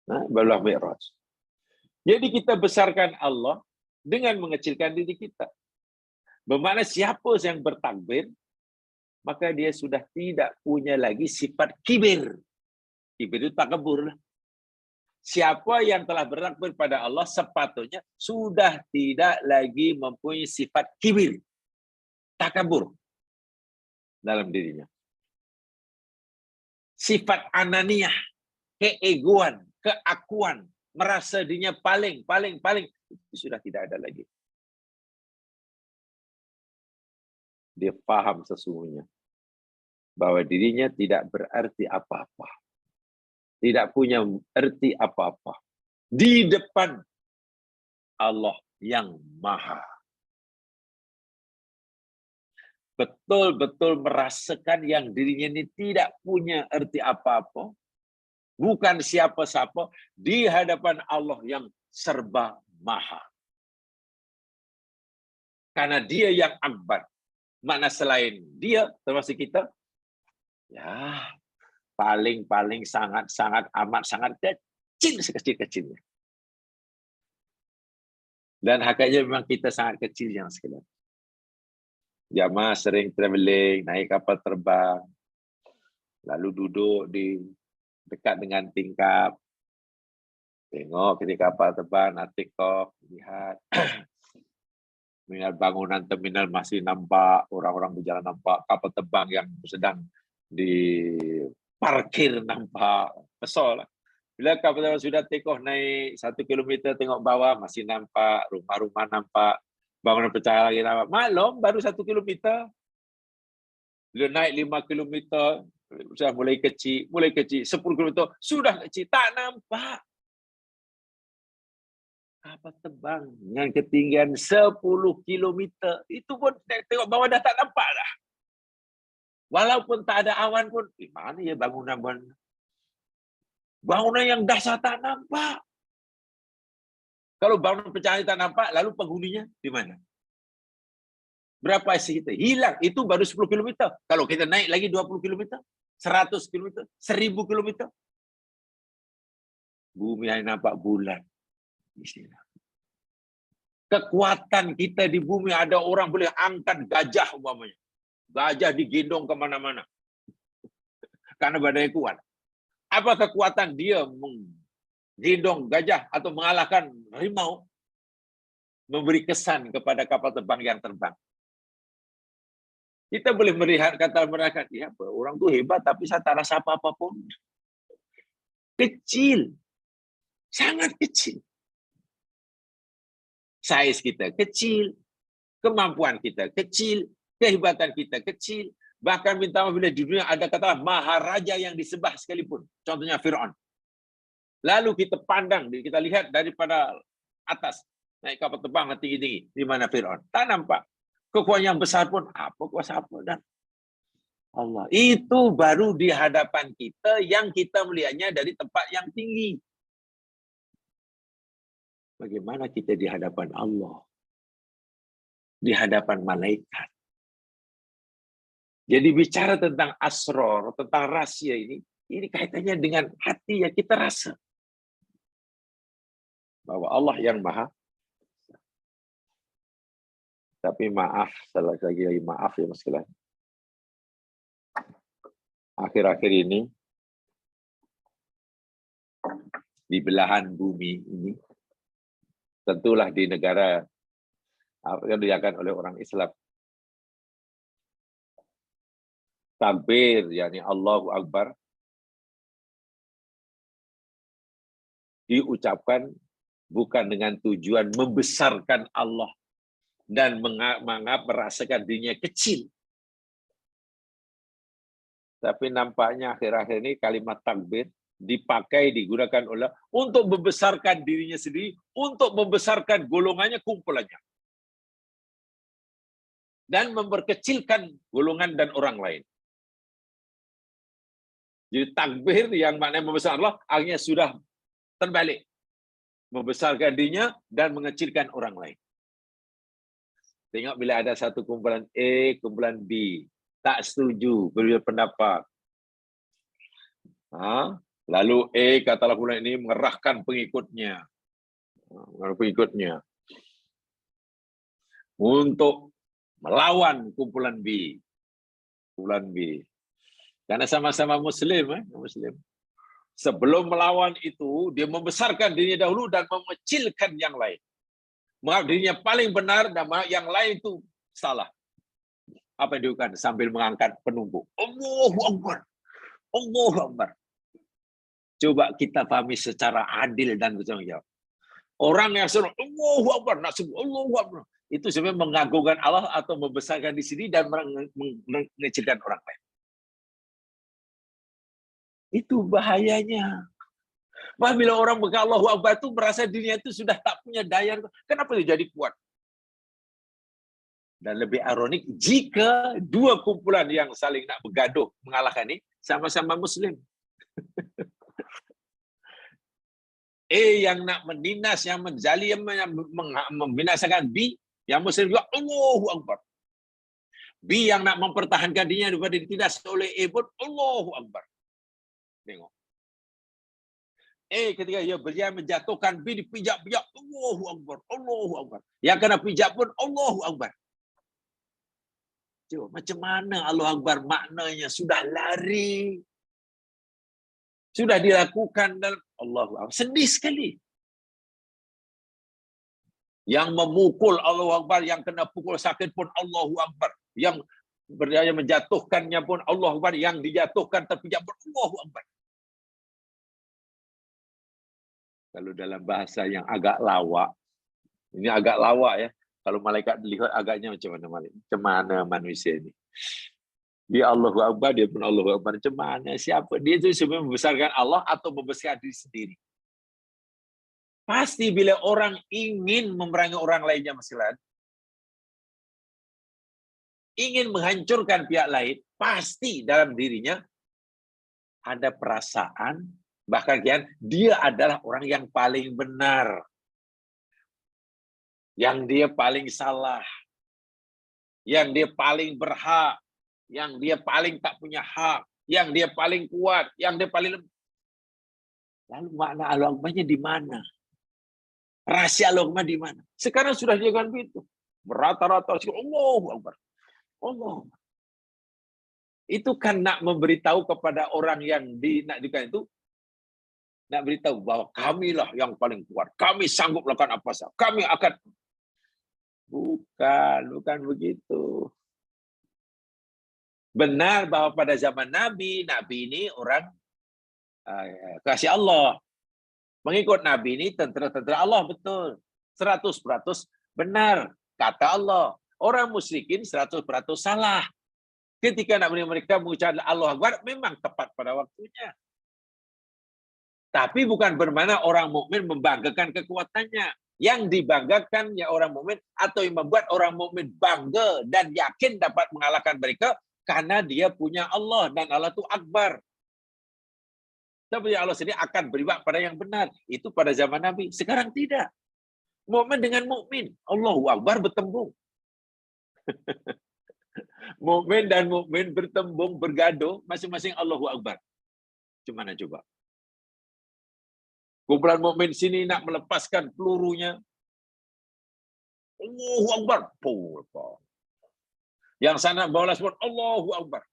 Barulah Mi'raj. Jadi kita besarkan Allah dengan mengecilkan diri kita. Bermakna siapa yang bertakbir, maka dia sudah tidak punya lagi sifat kibir. Kibir itu takabur. Siapa yang telah bertakbir pada Allah sepatutnya sudah tidak lagi mempunyai sifat kibir, takabur dalam dirinya. Sifat ananiyah, keegoan, keakuan, merasa dirinya paling, itu sudah tidak ada lagi. Dia paham sesungguhnya bahwa dirinya tidak berarti apa-apa. Tidak punya arti apa-apa di depan Allah yang Maha. Betul-betul merasakan yang dirinya ini tidak punya arti apa-apa, bukan siapa-siapa di hadapan Allah yang serba maha. Karena dia yang akbar. Makna selain dia, termasuk kita, ya paling sangat amat sangat kecil sekecil-kecilnya. Dan hakikatnya memang kita sangat kecil yang sekedar. Jamaah sering traveling, naik kapal terbang, lalu duduk di dekat dengan tingkap, tengok di kapal terbang, nanti kok lihat bangunan terminal masih nampak, orang-orang berjalan nampak, kapal terbang yang sedang diparkir nampak, pesol. Bila kapal terbang sudah tekoh naik 1 kilometer, tengok bawah masih nampak, rumah-rumah nampak, bangunan pecah lagi nampak. Maklum baru 1 kilometer. Bila naik 5 kilometer, sudah mulai kecil, 10 kilometer, sudah kecil, tak nampak. Kapal terbang dengan ketinggian 10 kilometer, itu pun tengok bawah dah tak nampak dah. Walaupun tak ada awan pun, di mana ya bangunan-bangunan? Bangunan yang dasar tak nampak. Kalau bangunan pecahan tak nampak, lalu penghuninya di mana? Berapa isi kita? Hilang. Itu baru 10 km. Kalau kita naik lagi 20 km, 100 km, 1000 km, bumi hanya nampak bulan. Kekuatan kita di bumi, ada orang boleh angkat gajah umpamanya. Gajah digendong kemana-mana. Karena badannya kuat. Apa kekuatan dia menggendong gajah atau mengalahkan harimau? Memberi kesan kepada kapal terbang yang terbang. Kita boleh melihat kata mereka, ya orang itu hebat, tapi saya tak rasa apa-apa pun. Kecil. Sangat kecil. Saiz kita kecil, kemampuan kita kecil, kehebatan kita kecil. Bahkan minta maaf bila di dunia ada kata maharaja yang disembah sekalipun. Contohnya Fir'aun. Lalu kita pandang, kita lihat daripada atas, naik kapal terbang tinggi-tinggi, di mana Fir'aun. Tak nampak. Kekuatan yang besar pun, apa kuasa apa dah. Allah. Itu baru di hadapan kita yang kita melihatnya dari tempat yang tinggi. Bagaimana kita di hadapan Allah? Di hadapan malaikat. Jadi bicara tentang asror, tentang rahasia ini kaitannya dengan hati yang kita rasa. Bahwa Allah yang maha. Tapi maaf, salah lagi maaf ya Mas Kelan. Akhir-akhir ini, di belahan bumi ini, tentulah di negara yang dilakukan oleh orang Islam. Takbir, yakni Allahu Akbar, diucapkan bukan dengan tujuan membesarkan Allah dan merasakan dirinya kecil. Tapi nampaknya akhir-akhir ini kalimat takbir digunakan oleh untuk membesarkan dirinya sendiri, untuk membesarkan golongannya, kumpulannya. Dan memperkecilkan golongan dan orang lain. Jadi takbir yang maknanya membesarkan Allah, akhirnya sudah terbalik. Membesarkan dirinya dan mengecilkan orang lain. Tengok bila ada satu kumpulan A, kumpulan B, tak setuju, berbeza pendapat. Lalu A katalah kumpulan ini mengerahkan pengikutnya. Untuk melawan kumpulan B. Karena sama-sama Muslim. Sebelum melawan itu, dia membesarkan dirinya dahulu dan mengecilkan yang lain. Menganggap dirinya paling benar dan yang lain itu salah. Apa yang dilakukan? Sambil mengangkat penumbuk. Allahu Akbar. Allahu Akbar. Coba kita pahami secara adil dan bertanggung jawab. Orang yang suruh Allahu Akbar, nak sebut Allahu Akbar, itu sebenarnya mengagungkan Allah atau membesarkan di sini dan mengecilkan orang lain. Itu bahayanya. Bila orang berkata Allahu Akbar itu merasa dirinya itu sudah tak punya daya. Kenapa dia jadi kuat? Dan lebih ironik jika dua kumpulan yang saling nak bergaduh mengalahkan ini sama-sama Muslim. Yang nak menindas, yang menzalim, yang membinasakan B, yang Muslim juga Allahu Akbar. B yang nak mempertahankan dirinya daripada ditindas oleh A pun Allahu Akbar. Tengok. Ketika ia berjaya menjatuhkan B, dipijak-pijak Allahu Akbar, Allahu Akbar. Yang kena pijak pun Allahu Akbar. Coba, macam mana Allahu Akbar maknanya sudah lari. Sudah dilakukan dan Allahu Akbar. Sedih sekali. Yang memukul Allahu Akbar, yang kena pukul sakit pun Allahu Akbar. Yang berjaya menjatuhkannya pun Allahu Akbar, yang dijatuhkan terpijak pun Allahu Akbar. Kalau dalam bahasa yang agak lawak, ini agak lawak ya. Kalau malaikat lihat agaknya macam mana malaikat? Macam mana manusia ini? Dia Allahu Akbar, dia pun Allahu Akbar. Macam mana? Siapa? Dia itu sebenarnya membesarkan Allah atau membesarkan diri sendiri. Pasti bila orang ingin memerangi orang lainnya, Mas Ilan, ingin menghancurkan pihak lain, pasti dalam dirinya ada perasaan, bahkan dia adalah orang yang paling benar. Yang dia paling salah. Yang dia paling berhak. Yang dia paling tak punya hak. Yang dia paling kuat. Yang dia paling lemah. Lalu makna Allahu Akbarnya di mana? Rahasia Allahu Akbar di mana? Sekarang sudah jangan begitu. Merata-rata Allahu Akbar. Allah. Itu kan nak memberitahu kepada orang yang nak itu, nak beritahu bahwa kamilah yang paling kuat. Kami sanggup melakukan apa saja. Kami akan. Bukan begitu. Benar bahwa pada zaman Nabi ini orang kasih Allah. Mengikut Nabi ini tentera-tentera Allah, betul. 100% benar. Kata Allah. Orang musyrikin 100% salah. Ketika mereka mengucapkan Allah Akbar, memang tepat pada waktunya. Tapi bukan bermakna orang mukmin membanggakan kekuatannya. Yang dibanggakan ya orang mukmin atau yang membuat orang mukmin bangga dan yakin dapat mengalahkan mereka karena dia punya Allah dan Allah itu akbar. Tapi Allah sendiri akan beribadah pada yang benar. Itu pada zaman Nabi. Sekarang tidak. Mukmin dengan mukmin, Allahu akbar bertembung. Mukmin dan mukmin bertembung, bergaduh, masing-masing Allahu akbar. Gimana coba? Kumpulan mukmin sini nak melepaskan pelurunya. Allahu akbar. Yang sana balas pun Allahu akbar.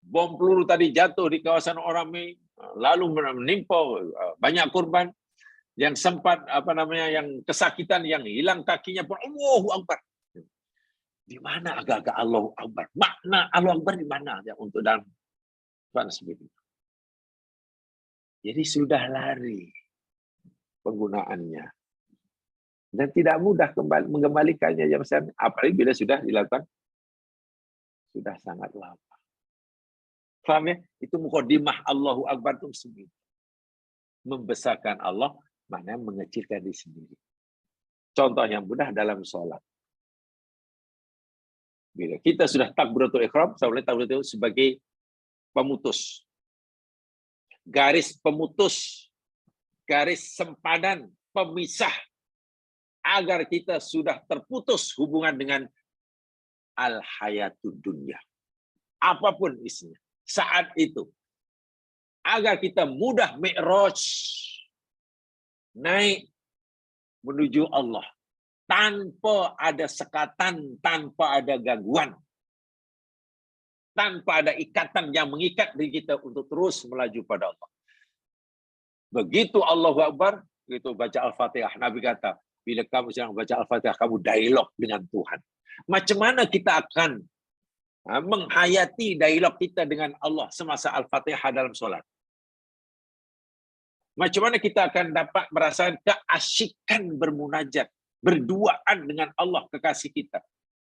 Bom peluru tadi jatuh di kawasan orang ramai, lalu menimpa banyak korban. Yang sempat yang kesakitan, yang hilang kakinya pun Allahu akbar. Di mana agak-agak Allahu akbar? Makna Allahu akbar di mana ya untuk dalam seperti itu. Jadi sudah lari penggunaannya. Dan tidak mudah mengembalikannya jam sana. Apalagi bila sudah dilakukan, sudah sangat lama. Faham ya? Itu mukadimah Allahu Akbar itu sendiri. Membesarkan Allah, maknanya mengecilkan diri sendiri. Contoh yang mudah dalam sholat. Bila kita sudah takbiratul ihram, saya boleh takbiratul ihram sebagai pemutus. Garis pemutus, garis sempadan, pemisah, agar kita sudah terputus hubungan dengan al-hayatud dunya. Apapun isinya. Saat itu. Agar kita mudah mi'raj. Naik menuju Allah. Tanpa ada sekatan, tanpa ada gangguan. Tanpa ada ikatan yang mengikat diri kita untuk terus melaju pada Allah. Begitu Allahu Akbar, begitu baca Al-Fatihah. Nabi kata, bila kamu sedang baca Al-Fatihah, kamu dialog dengan Tuhan. Macam mana kita akan menghayati dialog kita dengan Allah semasa Al-Fatihah dalam solat? Macam mana kita akan dapat merasakan keasyikan bermunajat, berduaan dengan Allah, kekasih kita.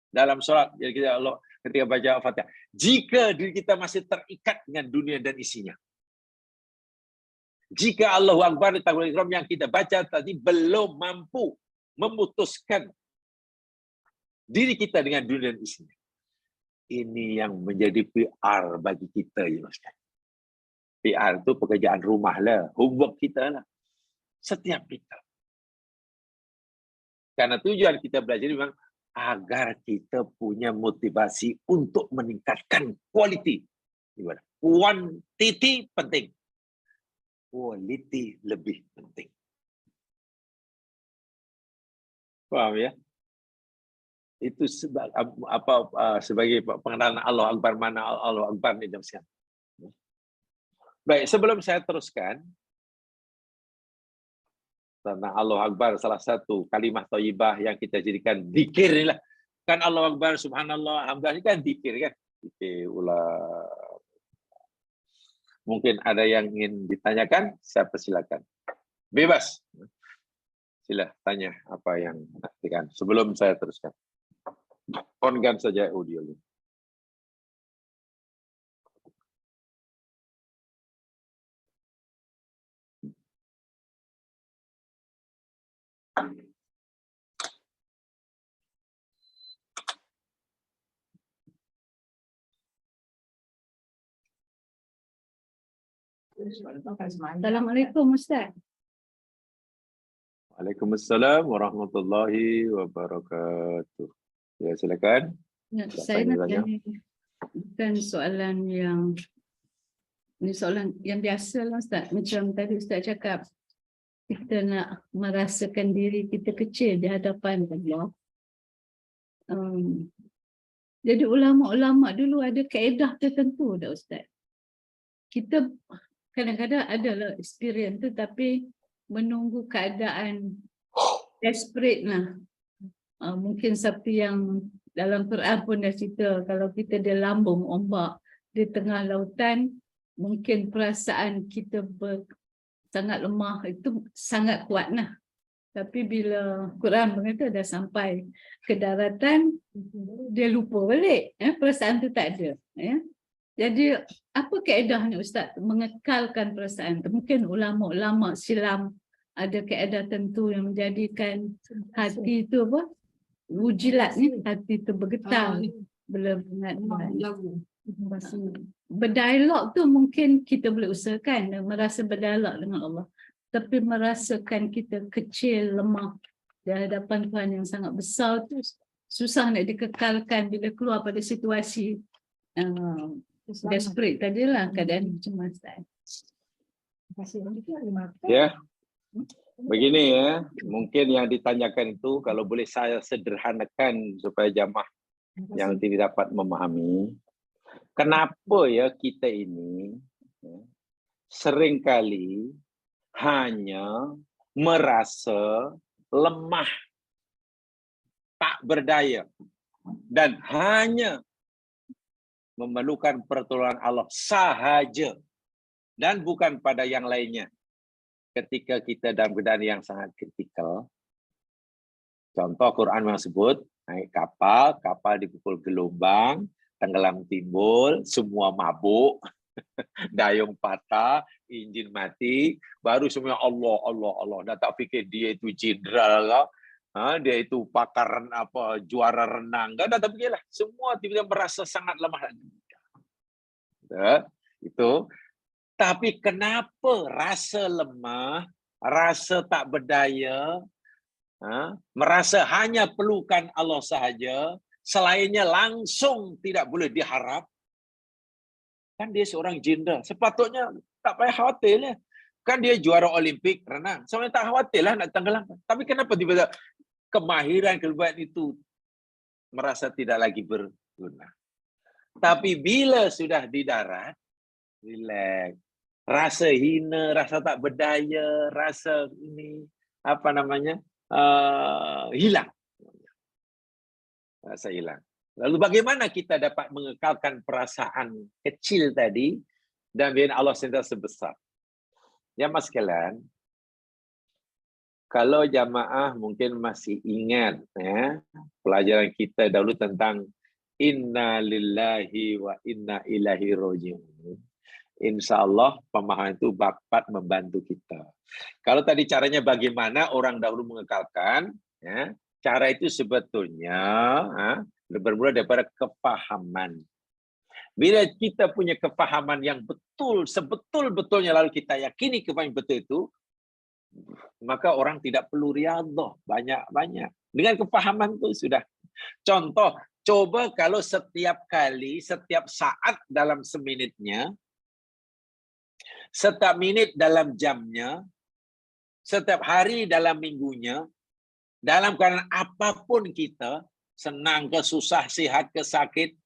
Dalam solat, ketika baca Al-Fatihah. Jika diri kita masih terikat dengan dunia dan isinya. Jika Allahu Akbar di takbiratul ihram yang kita baca tadi belum mampu memutuskan diri kita dengan dunia dan isinya. Ini yang menjadi PR bagi kita. PR itu pekerjaan rumah lah. Homework kita lah. Setiap kita. Karena tujuan kita belajar memang agar kita punya motivasi untuk meningkatkan quality. Quantity penting. Quality lebih penting. Paham ya? Itu sebagai pengenalan Allah Akbar, mana Allah Akbar ni jam sekarang. Baik, sebelum saya teruskan tentang Allah Akbar, salah satu kalimah thayyibah yang kita jadikan zikir inilah. Kan Allah Akbar, subhanallah, alhamdulillah ini kan zikir kan? Zikir ulah. Mungkin ada yang ingin ditanyakan, saya persilakan. Bebas. Sila tanya apa yang nantikan sebelum saya teruskan. On-kan saja audio. Assalamualaikum Ustaz. Waalaikumsalam warahmatullahi wabarakatuh. Ya, silakan. Ya, saya nak tanya bukan soalan yang ini soalan yang biasa lah Ustaz. Macam tadi Ustaz cakap kita nak merasakan diri kita kecil di hadapan Allah. Jadi ulama-ulama dulu ada kaedah tertentu dah Ustaz. Kita kadang-kadang adalah experience tu tapi menunggu keadaan desperate lah. Mungkin seperti yang dalam Quran pun dah cerita, kalau kita di lambung ombak di tengah lautan, mungkin perasaan kita sangat lemah, itu sangat kuat lah. Tapi bila Quran berkata dah sampai ke daratan, dia lupa balik, perasaan tu tak ada. Jadi apa kaedahnya Ustaz mengekalkan perasaan tu? Mungkin ulama-ulama silam ada kaedah tertentu yang menjadikan hati itu apa? Wujilat ni, hati tu bergetar bila ingat Tuhan. Berdialog tu mungkin kita boleh usahakan dan merasa berdialog dengan Allah. Tapi merasakan kita kecil, lemah di hadapan Tuhan yang sangat besar tu susah nak dikekalkan bila keluar pada situasi desperate tadilah, keadaan kecemasan. Ya, begini ya, mungkin yang ditanyakan itu kalau boleh saya sederhanakan supaya jamaah yang tidak dapat memahami, kenapa ya kita ini seringkali hanya merasa lemah, tak berdaya, dan hanya memerlukan pertolongan Allah sahaja dan bukan pada yang lainnya. Ketika kita dalam keadaan yang sangat kritikal, contoh Quran yang sebut naik kapal, kapal dipukul gelombang, tenggelam timbul, semua mabuk, dayung patah, enjin mati, baru semua Allah, Allah, Allah. Dan tak fikir dia itu jenderal lah. Dia itu pakar juara renang, dah tak fikirlah. Semua tiba-tiba merasa sangat lemah. Itu. Tapi kenapa rasa lemah, rasa tak berdaya, merasa hanya perlukan Allah sahaja, selainnya langsung tidak boleh diharap? Kan dia seorang jenderal, sepatutnya tak payah khawatir lah. Kan dia juara Olimpik renang, sebenarnya tak khawatir lah nak tenggelam. Tapi kenapa tiba-tiba kemahiran kelebihan itu merasa tidak lagi berguna? Tapi bila sudah di darat, relax, rasa hina, rasa tak berdaya, rasa ini hilang, rasa hilang. Lalu bagaimana kita dapat mengekalkan perasaan kecil tadi dan biar Allah sentiasa besar? Ya mas sekalian, kalau jamaah mungkin masih ingat pelajaran kita dahulu tentang inna lillahi wa inna ilaihi raji'un. InsyaAllah pemahaman itu dapat membantu kita. Kalau tadi caranya bagaimana orang dahulu mengekalkan, cara itu sebetulnya bermula daripada kefahaman. Bila kita punya kefahaman yang betul, sebetul-betulnya lalu kita yakini kefahaman betul itu, maka orang tidak perlu riyadhah banyak-banyak. Dengan kefahaman itu sudah. Contoh, coba kalau setiap kali, setiap saat dalam seminitnya, setiap minit dalam jamnya, setiap hari dalam minggunya, dalam keadaan apapun kita, senang ke, susah, sihat ke, sakit,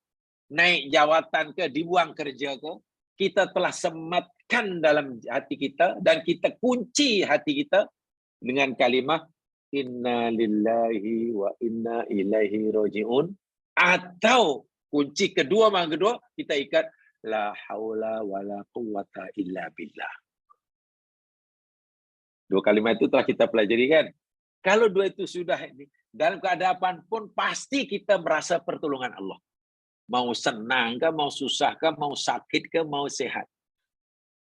naik jawatan ke, dibuang kerja ke, kita telah sematkan dalam hati kita dan kita kunci hati kita dengan kalimah inna lillahi wa inna ilaihi raji'un, atau kunci kedua kita ikat la haula wala quwwata illa billah. Dua kalimat itu telah kita pelajari kan? Kalau dua itu sudah ini, dalam keadaan pun pasti kita merasa pertolongan Allah. Mau senang ke, mau susah ke, mau sakit ke, mau sehat.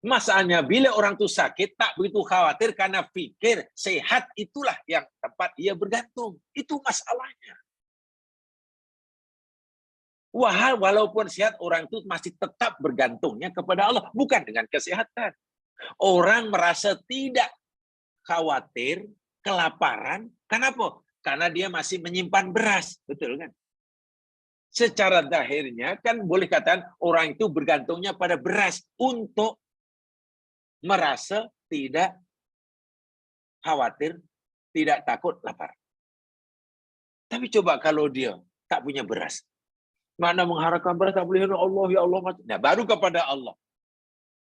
Masalahnya bila orang itu sakit tak begitu khawatir karena fikir sehat itulah yang tempat ia bergantung. Itu masalahnya. Walaupun sehat, orang itu masih tetap bergantungnya kepada Allah, bukan dengan kesehatan. Orang merasa tidak khawatir, kelaparan, kenapa? Karena dia masih menyimpan beras, betul kan? Secara zahirnya kan boleh katakan orang itu bergantungnya pada beras untuk merasa tidak khawatir, tidak takut lapar. Tapi coba kalau dia tak punya beras, mana mengharapkan beras, tak boleh, Allah ya Allah. Nah, baru kepada Allah.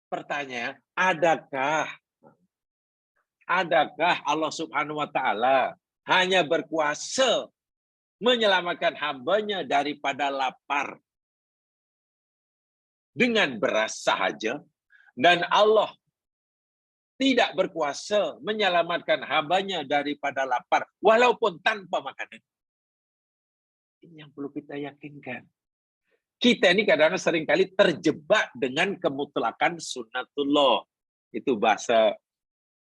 Pertanyaan, adakah Allah Subhanahu wa taala hanya berkuasa menyelamatkan hambanya daripada lapar dengan beras sahaja, dan Allah tidak berkuasa menyelamatkan hambanya daripada lapar walaupun tanpa makanan? Ini yang perlu kita yakinkan. Kita ini kadang-kadang seringkali terjebak dengan kemutlakan sunnatullah. Itu bahasa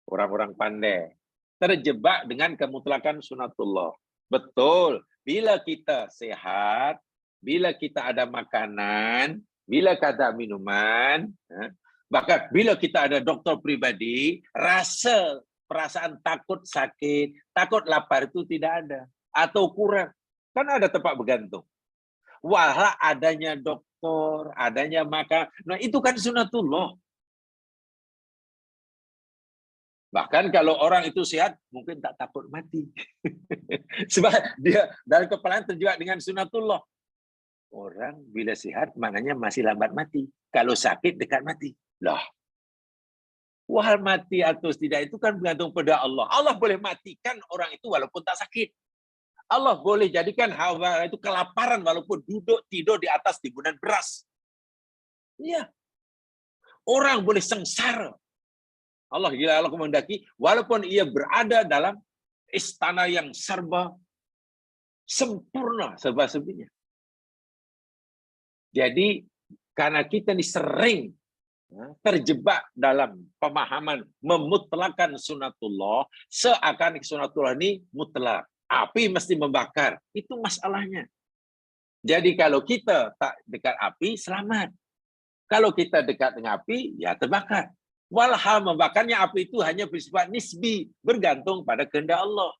orang-orang pandai. Terjebak dengan kemutlakan sunnatullah. Betul, bila kita sehat, bila kita ada makanan, bila kita ada minuman, bahkan bila kita ada dokter pribadi, perasaan takut sakit, takut lapar itu tidak ada. Atau kurang. Kan ada tempat bergantung. Walau adanya dokter, adanya makan. Nah, itu kan sunnatullah. Bahkan kalau orang itu sehat, mungkin tak takut mati. Sebab dia dalam kepala terjebak dengan sunnatullah. Orang bila sehat, maknanya masih lambat mati. Kalau sakit, dekat mati. Lah. Wahal mati atau tidak itu kan bergantung pada Allah. Allah boleh matikan orang itu walaupun tak sakit. Allah boleh jadikan hawa itu kelaparan walaupun duduk tidur di atas timbunan beras. Iya. Orang boleh sengsara. Allah menghendaki walaupun ia berada dalam istana yang serba sempurna serba-serbinya. Jadi karena kita ini sering terjebak dalam pemahaman memutlakan sunnatullah, seakan sunnatullah ini mutlak. Api mesti membakar. Itu masalahnya. Jadi kalau kita tak dekat api, selamat. Kalau kita dekat dengan api, ya terbakar. Walhal membakarnya api itu hanya bersifat nisbi, bergantung pada kehendak Allah.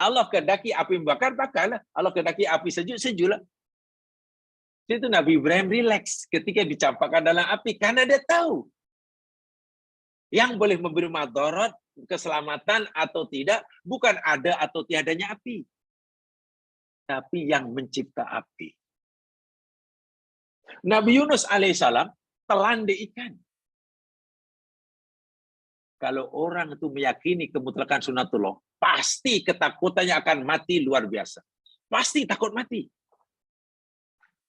Allah kehendaki api membakar, bakarlah. Allah kehendaki api sejuk, sejuklah. Itu Nabi Ibrahim relax ketika dicampakkan dalam api, karena dia tahu yang boleh memberi madarat, keselamatan atau tidak, bukan ada atau tiadanya api, tapi yang mencipta api. Nabi Yunus alaihissalam telan di ikan. Kalau orang itu meyakini kemutlakan sunnatullah, pasti ketakutannya akan mati luar biasa. Pasti takut mati.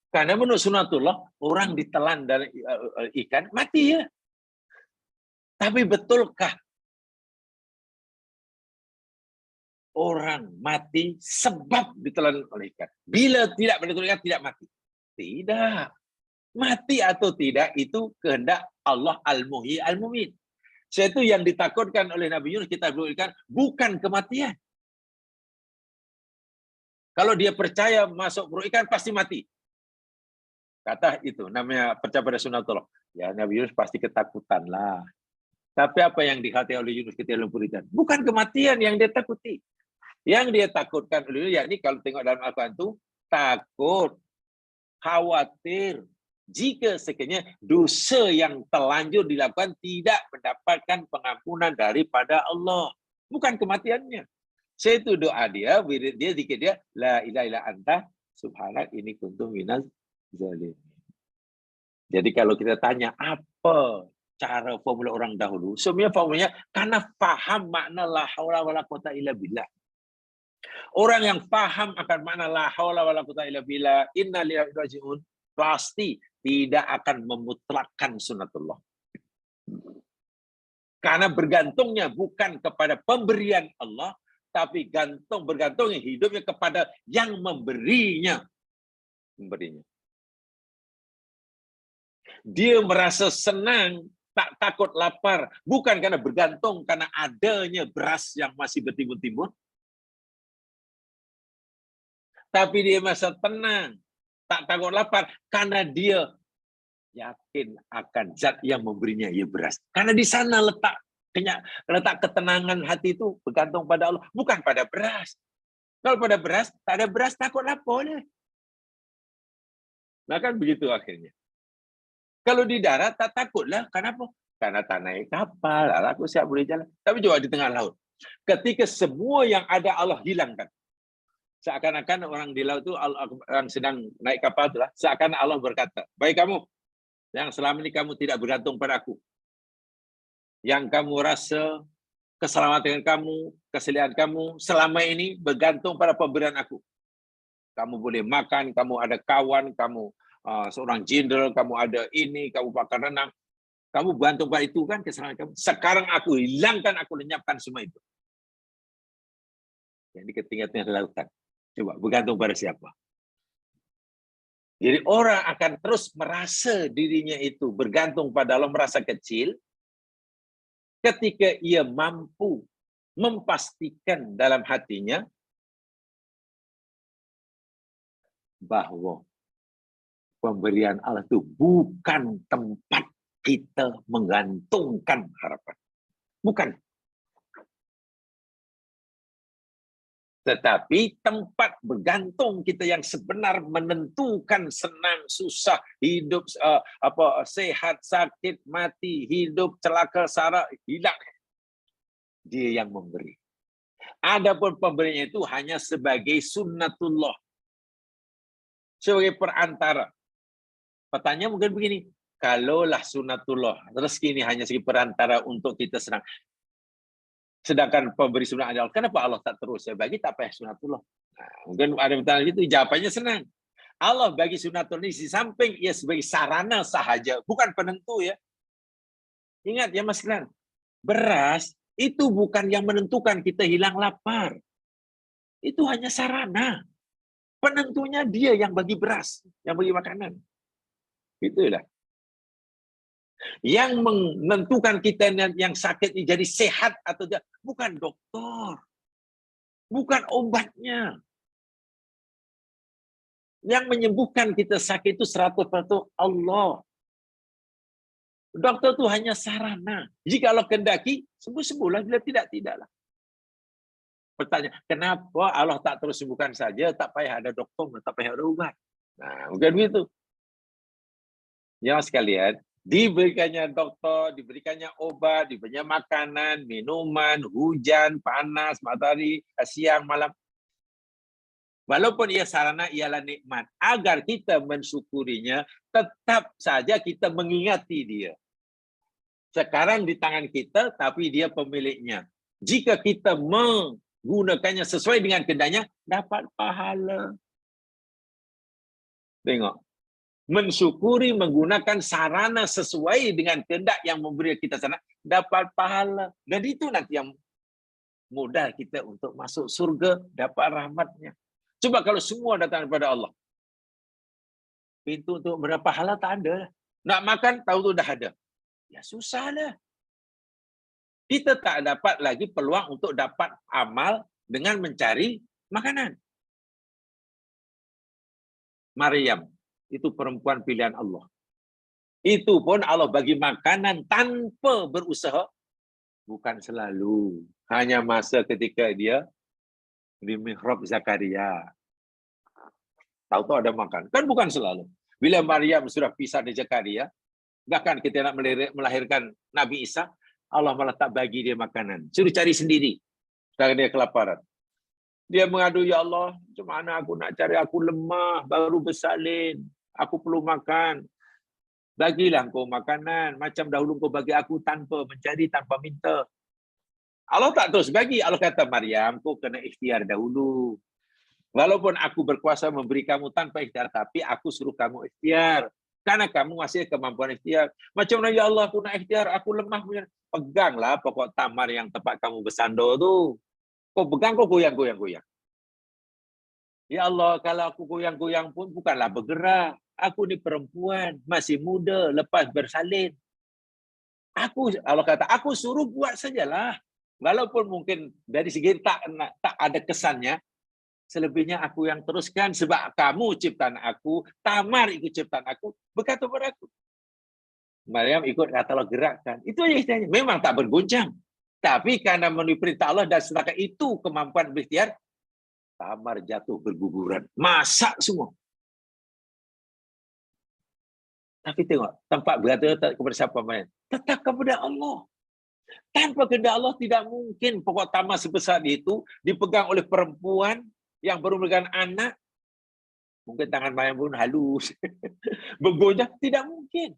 Karena menurut sunnatullah, orang ditelan dari ikan, mati ya. Tapi betulkah orang mati sebab ditelan oleh ikan? Bila tidak betul ikan, tidak mati. Tidak. Mati atau tidak, itu kehendak Allah Al-Muhyi Al-Mumit. Itu yang ditakutkan oleh Nabi Yunus, kita berikan bukan kematian. Kalau dia percaya masuk perut ikan, pasti mati. Kata itu, namanya percaya pada sunnatullah. Ya, Nabi Yunus pasti ketakutan lah. Tapi apa yang dikhawatirkan oleh Yunus ketika dalam ikan? Bukan kematian yang dia takuti. Yang dia takutkan oleh Yunus, yakni kalau tengok dalam Al-Quran itu, takut, khawatir, jika sekiranya dosa yang terlanjur dilakukan tidak mendapatkan pengampunan daripada Allah. Bukan kematiannya. Itu doa dia, wirid dia, zikir dia, la ilaha illa anta subhanak inni kuntu minaz zalimin. Jadi kalau kita tanya apa cara formula orang dahulu, sebenarnya formulanya karena faham makna la haula wala quwata illa billah. Orang yang faham akan makna la haula wala quwata illa billah, inna lillahi wa inna ilaihi raji'un, pasti tidak akan memutlakkan sunnatullah. Karena bergantungnya bukan kepada pemberian Allah, tapi bergantungnya hidupnya kepada yang memberinya. Dia merasa senang, tak takut lapar, bukan karena bergantung karena adanya beras yang masih bertimbun-timbun, tapi dia merasa tenang, tak takut lapar karena dia yakin akan zat yang memberinya, ya beras. Karena di sana letak ketenangan hati itu bergantung pada Allah, bukan pada beras. Kalau pada beras, tak ada beras, takut lapar deh. Nah kan begitu akhirnya. Kalau di darat tak takutlah, kenapa? Karena tak naik kapal, aku siap boleh jalan. Tapi coba di tengah laut. Ketika semua yang ada Allah hilangkan. Seakan-akan orang di laut itu, orang sedang naik kapal itulah, seakan Allah berkata, baik kamu, yang selama ini kamu tidak bergantung pada aku. Yang kamu rasa keselamatan kamu, kesediaan kamu, selama ini bergantung pada pemberian aku. Kamu boleh makan, kamu ada kawan, kamu seorang jenderal, kamu ada ini, kamu pakar renang. Kamu bergantung pada itu kan keselamatan kamu. Sekarang aku hilangkan, aku lenyapkan semua itu. Jadi ketinggian lautan. Coba bergantung pada siapa? Jadi orang akan terus merasa dirinya itu bergantung pada Allah, merasa kecil, ketika ia mampu memastikan dalam hatinya bahwa pemberian Allah itu bukan tempat kita menggantungkan harapan. Bukan. Tetapi tempat bergantung kita yang sebenar, menentukan senang, susah, hidup sehat, sakit, mati, hidup, celaka, sara, hilang. Dia yang memberi. Adapun pemberiannya itu hanya sebagai sunnatullah. Sebagai perantara. Pertanyaan mungkin begini, kalaulah sunnatullah, rezeki ini hanya sebagai perantara untuk kita senang. Sedangkan pemberi sunnah adalah, kenapa Allah tak terus saya bagi, tak payah sunatullah? Nah, mungkin ada pertanyaan gitu, jawabannya senang. Allah bagi sunatullah ini di samping ia sebagai sarana sahaja, bukan penentu ya. Ingat ya Mas Glenn, beras itu bukan yang menentukan kita hilang lapar. Itu hanya sarana. Penentunya dia yang bagi beras, yang bagi makanan. Itulah. Yang menentukan kita yang sakit ini jadi sehat atau tidak, bukan dokter. Bukan obatnya. Yang menyembuhkan kita sakit itu 100% Allah. Dokter itu hanya sarana. Jika Allah kendaki, sembuh-sembuhlah. Bila tidak, tidaklah. Pertanyaan, kenapa Allah tak terus sembuhkan saja, tak payah ada dokter, tak payah ada obat? Nah, bukan begitu. Ya sekalian, diberikannya dokter, diberikannya obat, diberikannya makanan, minuman, hujan, panas, matahari, siang, malam. Walaupun ia sarana ialah nikmat, agar kita mensyukurinya, tetap saja kita mengingati dia. Sekarang di tangan kita, tapi dia pemiliknya. Jika kita menggunakannya sesuai dengan kehendaknya, dapat pahala. Tengok. Mensyukuri menggunakan sarana sesuai dengan kehendak yang memberi kita sana, dapat pahala. Dan itu nanti yang modal kita untuk masuk surga, dapat rahmatnya. Coba kalau semua datang daripada Allah. Pintu untuk berapa pahala tak ada. Nak makan, tahu tu dah ada. Ya susahlah. Kita tak dapat lagi peluang untuk dapat amal dengan mencari makanan. Maryam. Itu perempuan pilihan Allah. Itu pun Allah bagi makanan tanpa berusaha. Bukan selalu. Hanya masa ketika dia di mihrab Zakaria. Tahu-tahu ada makan. Kan bukan selalu. Bila Maryam sudah pisah dari Zakaria, bahkan kita nak melahirkan Nabi Isa, Allah malah tak bagi dia makanan. Suruh cari sendiri. Sekarang dia kelaparan. Dia mengadu, ya Allah, macam mana aku nak cari, aku lemah, baru bersalin. Aku perlu makan. Bagilah engkau makanan. Macam dahulu engkau bagi aku tanpa mencari, tanpa minta. Allah tak terus bagi. Allah kata, Maryam, kau kena ikhtiar dahulu. Walaupun aku berkuasa memberi kamu tanpa ikhtiar, tapi aku suruh kamu ikhtiar. Karena kamu masih kemampuan ikhtiar. Macam mana, ya Allah, aku nak ikhtiar, aku lemah. Peganglah pokok tamar yang tempat kamu bersandar tu. Kau pegang, kau goyang-goyang. Ya Allah, kalau aku goyang-goyang pun bukanlah bergerak. Aku ni perempuan, masih muda, lepas bersalin. Allah kata, aku suruh buat sajalah. Walaupun mungkin dari segi tak ada kesannya, selebihnya aku yang teruskan sebab kamu ciptaan aku, tamar ikut ciptaan aku, berkata kepada aku. Maryam ikut kata Allah gerakkan. Itu aja istilahnya. Memang tak bergoncang. Tapi karena memenuhi perintah Allah dan setakat itu kemampuan berikhtiar, tamar jatuh berguguran. Masak semua. Tapi tengok, tempat berkata kepada siapa main? Tetap kepada Allah. Tanpa kehendak Allah tidak mungkin pokok tamar sebesar itu dipegang oleh perempuan yang baru memegang anak. Mungkin tangan Maryam pun halus. Bergoncang, tidak mungkin.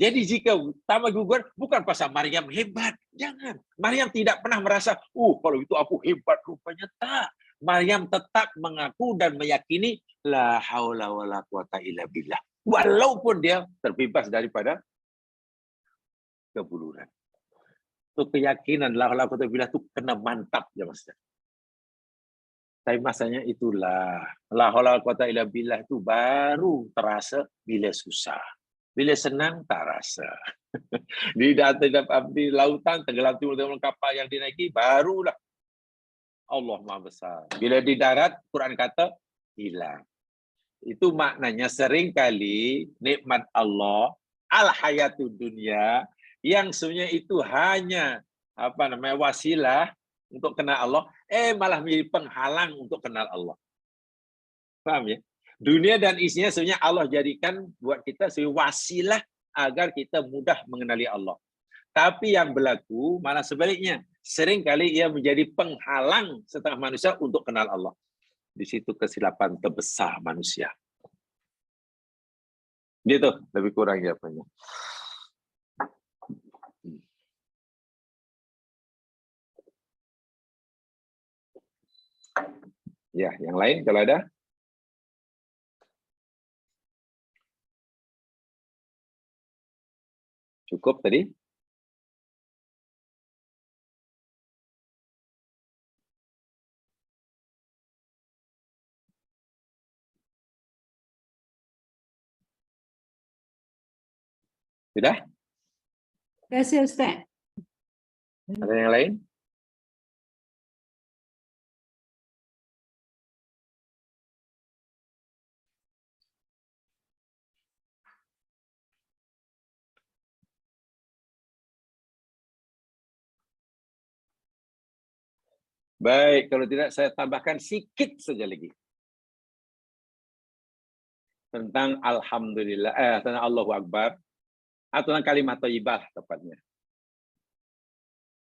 Jadi jika tamar gugur, bukan pasal Maryam hebat. Jangan. Maryam tidak pernah merasa, kalau itu aku hebat. Rupanya tak. Maryam tetap mengaku dan meyakini, la haula wa la quwata illa billah. Walaupun dia terbebas daripada kebuluran. Itu keyakinan la haula wa la quwata illa billah itu kena mantap. Ya Mas. Tapi masanya itulah. La haula wala quwata illa billah itu baru terasa bila susah. Bila senang tak rasa. Di lautan tenggelam dalam kapal yang dinaiki barulah Allah Maha Besar. Bila di darat Quran kata hilang. Itu maknanya seringkali nikmat Allah al-hayatud dunya yang sebenarnya itu hanya wasilah untuk kenal Allah, malah menjadi penghalang untuk kenal Allah. Paham ya? Dunia dan isinya sebenarnya Allah jadikan buat kita sebagai wasilah agar kita mudah mengenali Allah. Tapi yang berlaku malah sebaliknya. Seringkali ia menjadi penghalang setengah manusia untuk kenal Allah. Di situ kesilapan terbesar manusia. Gitu, lebih kurang jawabannya. Ya, yang lain kalau ada? Cukup tadi? Sudah? Terima kasih Ustaz. Ada yang lain? Baik, kalau tidak saya tambahkan sedikit saja lagi. Tentang Alhamdulillah, tentang Allahu Akbar, atau tentang kalimat thayyibah tepatnya.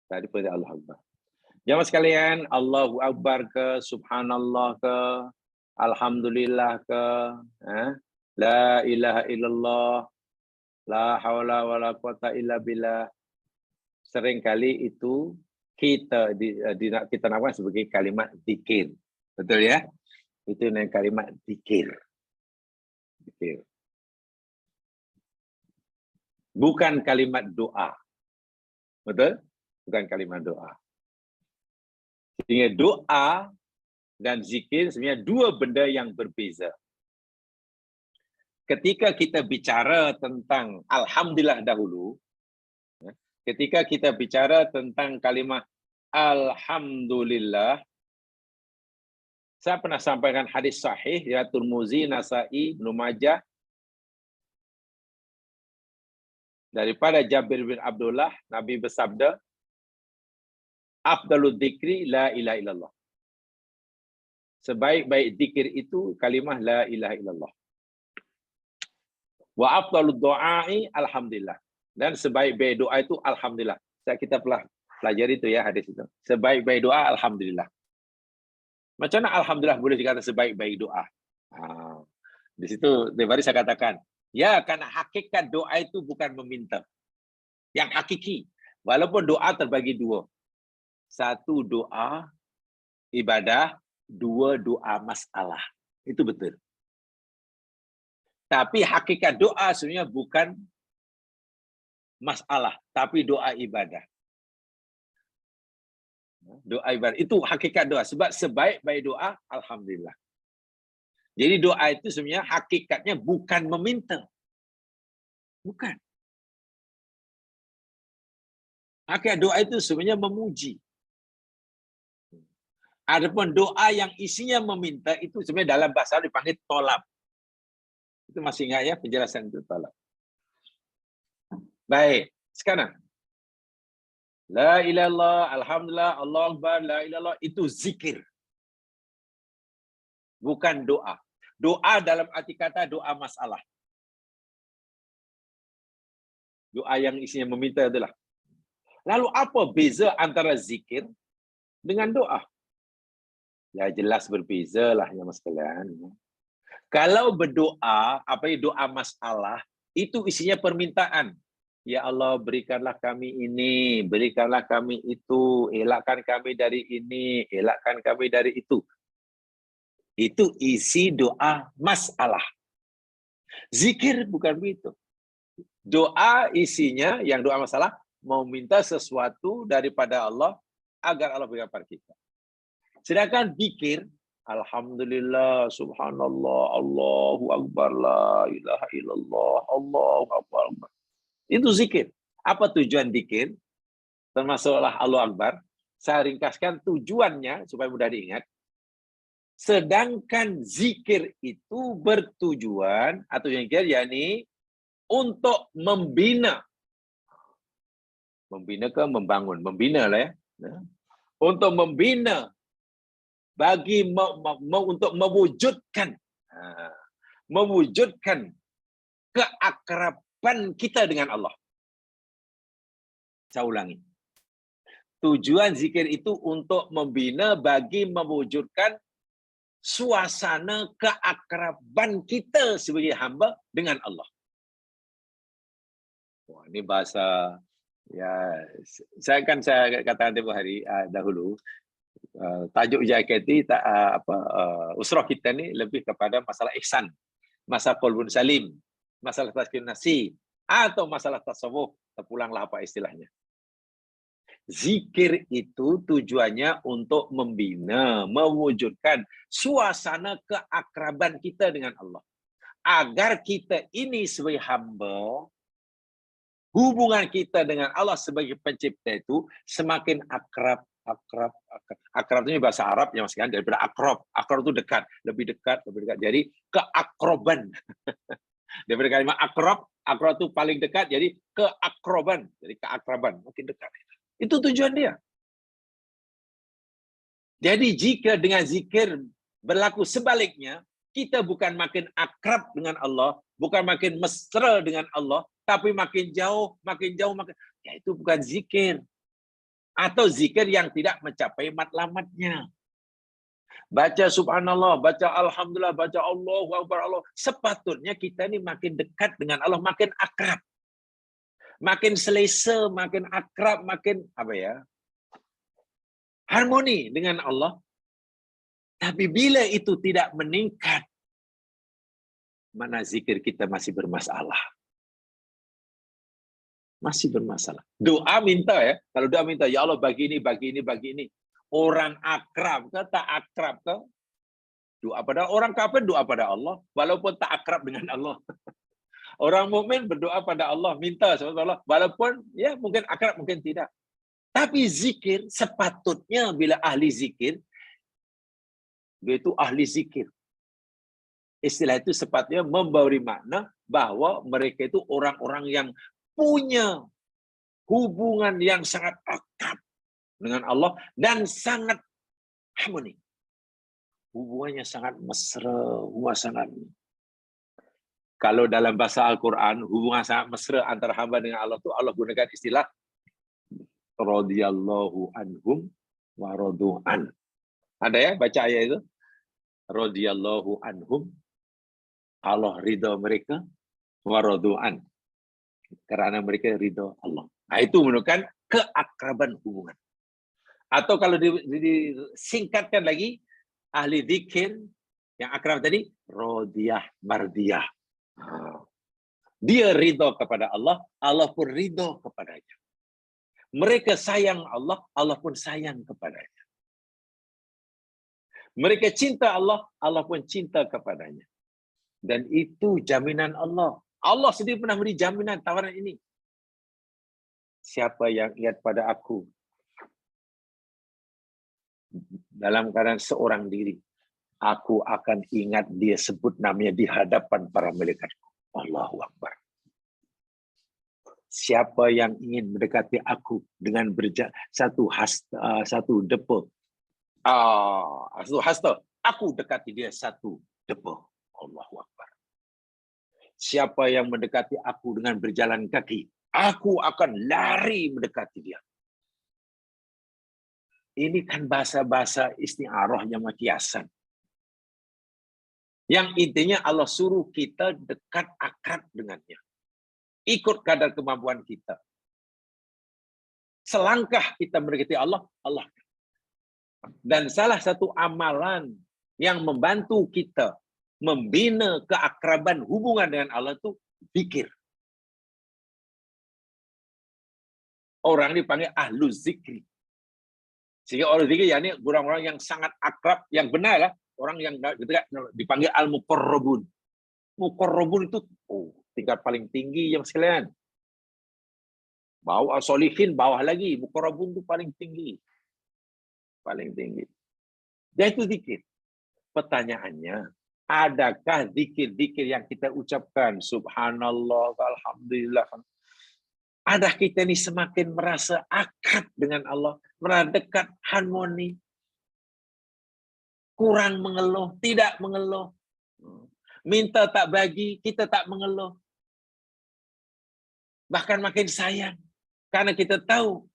Tadi pada Allahu Akbar. Jamaah sekalian, Allahu Akbar ke, Subhanallah ke, Alhamdulillah ke, La ilaha illallah, La haula wala quwata illa billah. Seringkali itu kita kita namakan sebagai kalimat zikir. Betul ya? Itu namanya kalimat zikir. Zikir. Bukan kalimat doa. Betul? Bukan kalimat doa. Sehingga doa dan zikir sebenarnya dua benda yang berbeza. Ketika kita bicara tentang Alhamdulillah dahulu, ketika kita bicara tentang kalimat Alhamdulillah, saya pernah sampaikan hadis sahih ya Tirmizi, Nasa'i, Ibnu Majah daripada Jabir bin Abdullah, Nabi bersabda, Afdalul dzikri la ilaha illallah. Sebaik-baik zikir itu kalimah la ilaha illallah. Wa afdalud du'ai alhamdulillah. Dan sebaik-baik doa itu alhamdulillah. Kita telah pelajari itu ya hadis itu. Sebaik-baik doa alhamdulillah. Macam mana alhamdulillah boleh dikata sebaik-baik doa? Di situ tadi saya katakan, ya karena hakikat doa itu bukan meminta. Yang hakiki. Walaupun doa terbagi dua. Satu doa ibadah, dua doa masalah. Itu betul. Tapi hakikat doa sebenarnya bukan masalah, tapi doa ibadah. Doa ibadah itu hakikat doa. Sebab sebaik-baik doa, alhamdulillah. Jadi doa itu sebenarnya hakikatnya bukan meminta. Bukan. Hakikat doa itu sebenarnya memuji. Adapun doa yang isinya meminta itu sebenarnya dalam bahasa dipanggil tolab. Itu masih ingat ya penjelasan itu tolab. Baik, sekarang. La ilaha illallah, alhamdulillah, Allahu akbar, la ilaha illallah itu zikir. Bukan doa. Doa dalam arti kata doa masalah. Doa yang isinya meminta itulah. Lalu apa beza antara zikir dengan doa? Ya jelas berbeza lah ya mas sekalian. Kalau berdoa, doa masalah, itu isinya permintaan. Ya Allah berikanlah kami ini, berikanlah kami itu, elakkan kami dari ini, elakkan kami dari itu. Itu isi doa masalah. Zikir bukan begitu. Doa isinya, yang doa masalah, mau minta sesuatu daripada Allah, agar Allah berikan pada kita. Sedangkan zikir, Alhamdulillah, subhanallah, Allahu akbar, la ilaha illallah, Allahu akbar. Itu zikir. Apa tujuan zikir? Termasuklah Allahu akbar. Saya ringkaskan tujuannya supaya mudah diingat. Sedangkan zikir itu bertujuan atau yang kira yakni untuk membina. Membina ke membangun? Membina lah ya. Untuk membina bagi untuk mewujudkan keakraban kita dengan Allah. Saya ulangi. Tujuan zikir itu untuk membina bagi mewujudkan suasana keakraban kita sebagai hamba dengan Allah. Wah, ini bahasa ya saya katakan tempoh hari dahulu tajuk JKT usrah kita ni lebih kepada masalah ihsan, masalah qalbun salim, masalah taskin nasi atau masalah tasawuf, terpulanglah apa istilahnya. Zikir itu tujuannya untuk membina, mewujudkan suasana keakraban kita dengan Allah. Agar kita ini sebagai hamba, hubungan kita dengan Allah sebagai pencipta itu semakin akrab. Akrab itu bahasa Arab yang masih daripada akrab. Akrab itu dekat, lebih dekat. Jadi keakroban. Daripada kalimat akrab itu paling dekat, jadi keakroban. Jadi keakraban, makin dekat. Itu tujuan dia. Jadi jika dengan zikir berlaku sebaliknya, kita bukan makin akrab dengan Allah, bukan makin mesra dengan Allah, tapi makin jauh, ya itu bukan zikir. Atau zikir yang tidak mencapai matlamatnya. Baca subhanallah, baca alhamdulillah, baca Allahu akbar, Allah. Sepatutnya kita ini makin dekat dengan Allah, makin akrab. Makin selesa, makin akrab, makin harmoni dengan Allah. Tapi bila itu tidak meningkat, mana zikir kita masih bermasalah. Masih bermasalah. Doa minta ya. Kalau doa minta, ya Allah bagi ini, bagi ini, bagi ini. Orang akrab ke, tak akrab ke? Doa pada orang kafir, doa pada Allah. Walaupun tak akrab dengan Allah. Orang mukmin berdoa pada Allah, minta sama Allah, walaupun ya mungkin akrab, mungkin tidak. Tapi zikir sepatutnya bila ahli zikir, dia itu ahli zikir. Istilah itu sepatutnya memberi makna bahwa mereka itu orang-orang yang punya hubungan yang sangat akrab dengan Allah dan sangat harmoni. Hubungannya sangat mesra, sangat. Kalau dalam bahasa Al-Quran, hubungan sangat mesra antara hamba dengan Allah itu Allah gunakan istilah radhiyallahu anhum wa radu'an. Ada ya baca ayat itu? Radhiyallahu anhum, Allah ridha mereka, wa radu'an, karena mereka ridha Allah. Nah, itu menunjukkan keakraban hubungan. Atau kalau disingkatkan lagi, ahli zikir yang akrab tadi, radiyah mardiyah. Dia ridho kepada Allah, Allah pun ridho kepadanya. Mereka sayang Allah, Allah pun sayang kepadanya. Mereka cinta Allah, Allah pun cinta kepadanya. Dan itu jaminan Allah. Allah sendiri pernah beri jaminan tawaran ini. Siapa yang ingat pada aku dalam keadaan seorang diri, aku akan ingat dia sebut namanya di hadapan para malaikatku. Allahu Akbar. Siapa yang ingin mendekati aku dengan satu depa, satu hasta, aku dekati dia satu depa. Allahu Akbar. Siapa yang mendekati aku dengan berjalan kaki, aku akan lari mendekati dia. Ini kan bahasa-bahasa isti'arah yang kiasan. Yang intinya Allah suruh kita dekat akrab dengannya. Ikut kadar kemampuan kita. Selangkah kita mendekati Allah, Allah. Dan salah satu amalan yang membantu kita membina keakraban hubungan dengan Allah itu zikir. Orang dipanggil ahlu zikri. Sehingga orang zikir yakni orang-orang yang sangat akrab, yang benar lah. orang yang dekat dipanggil al-muqarrabun. Muqarrabun itu tingkat paling tinggi yang sekalian. Bawah solihin, bawah lagi. Muqarrabun itu paling tinggi. Paling tinggi. Dan itu zikir. Pertanyaannya, adakah zikir-zikir yang kita ucapkan? Subhanallah, alhamdulillah. Adakah kita ini semakin merasa akrab dengan Allah, merasa dekat, harmoni, kurang mengeluh, tidak mengeluh, minta tak bagi, kita tak mengeluh, bahkan makin sayang, karena kita tahu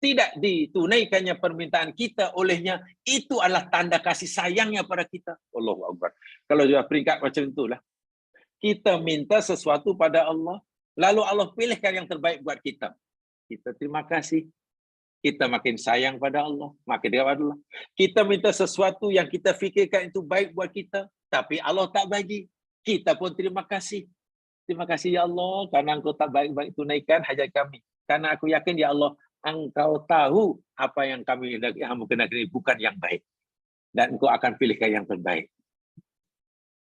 tidak ditunaikannya permintaan kita olehnya, itu adalah tanda kasih sayangnya pada kita. Allahu Akbar. Kalau sudah peringkat macam itulah, kita minta sesuatu pada Allah, lalu Allah pilihkan yang terbaik buat kita. Kita terima kasih. Kita makin sayang pada Allah, makin dekat pada Allah. Kita minta sesuatu yang kita fikirkan itu baik buat kita, tapi Allah tak bagi. Kita pun terima kasih. Terima kasih ya Allah, karena Engkau tak baik-baik tunaikan hajat kami. Karena aku yakin ya Allah, Engkau tahu apa yang kami ini bukan yang baik. Dan Engkau akan pilihkan yang terbaik.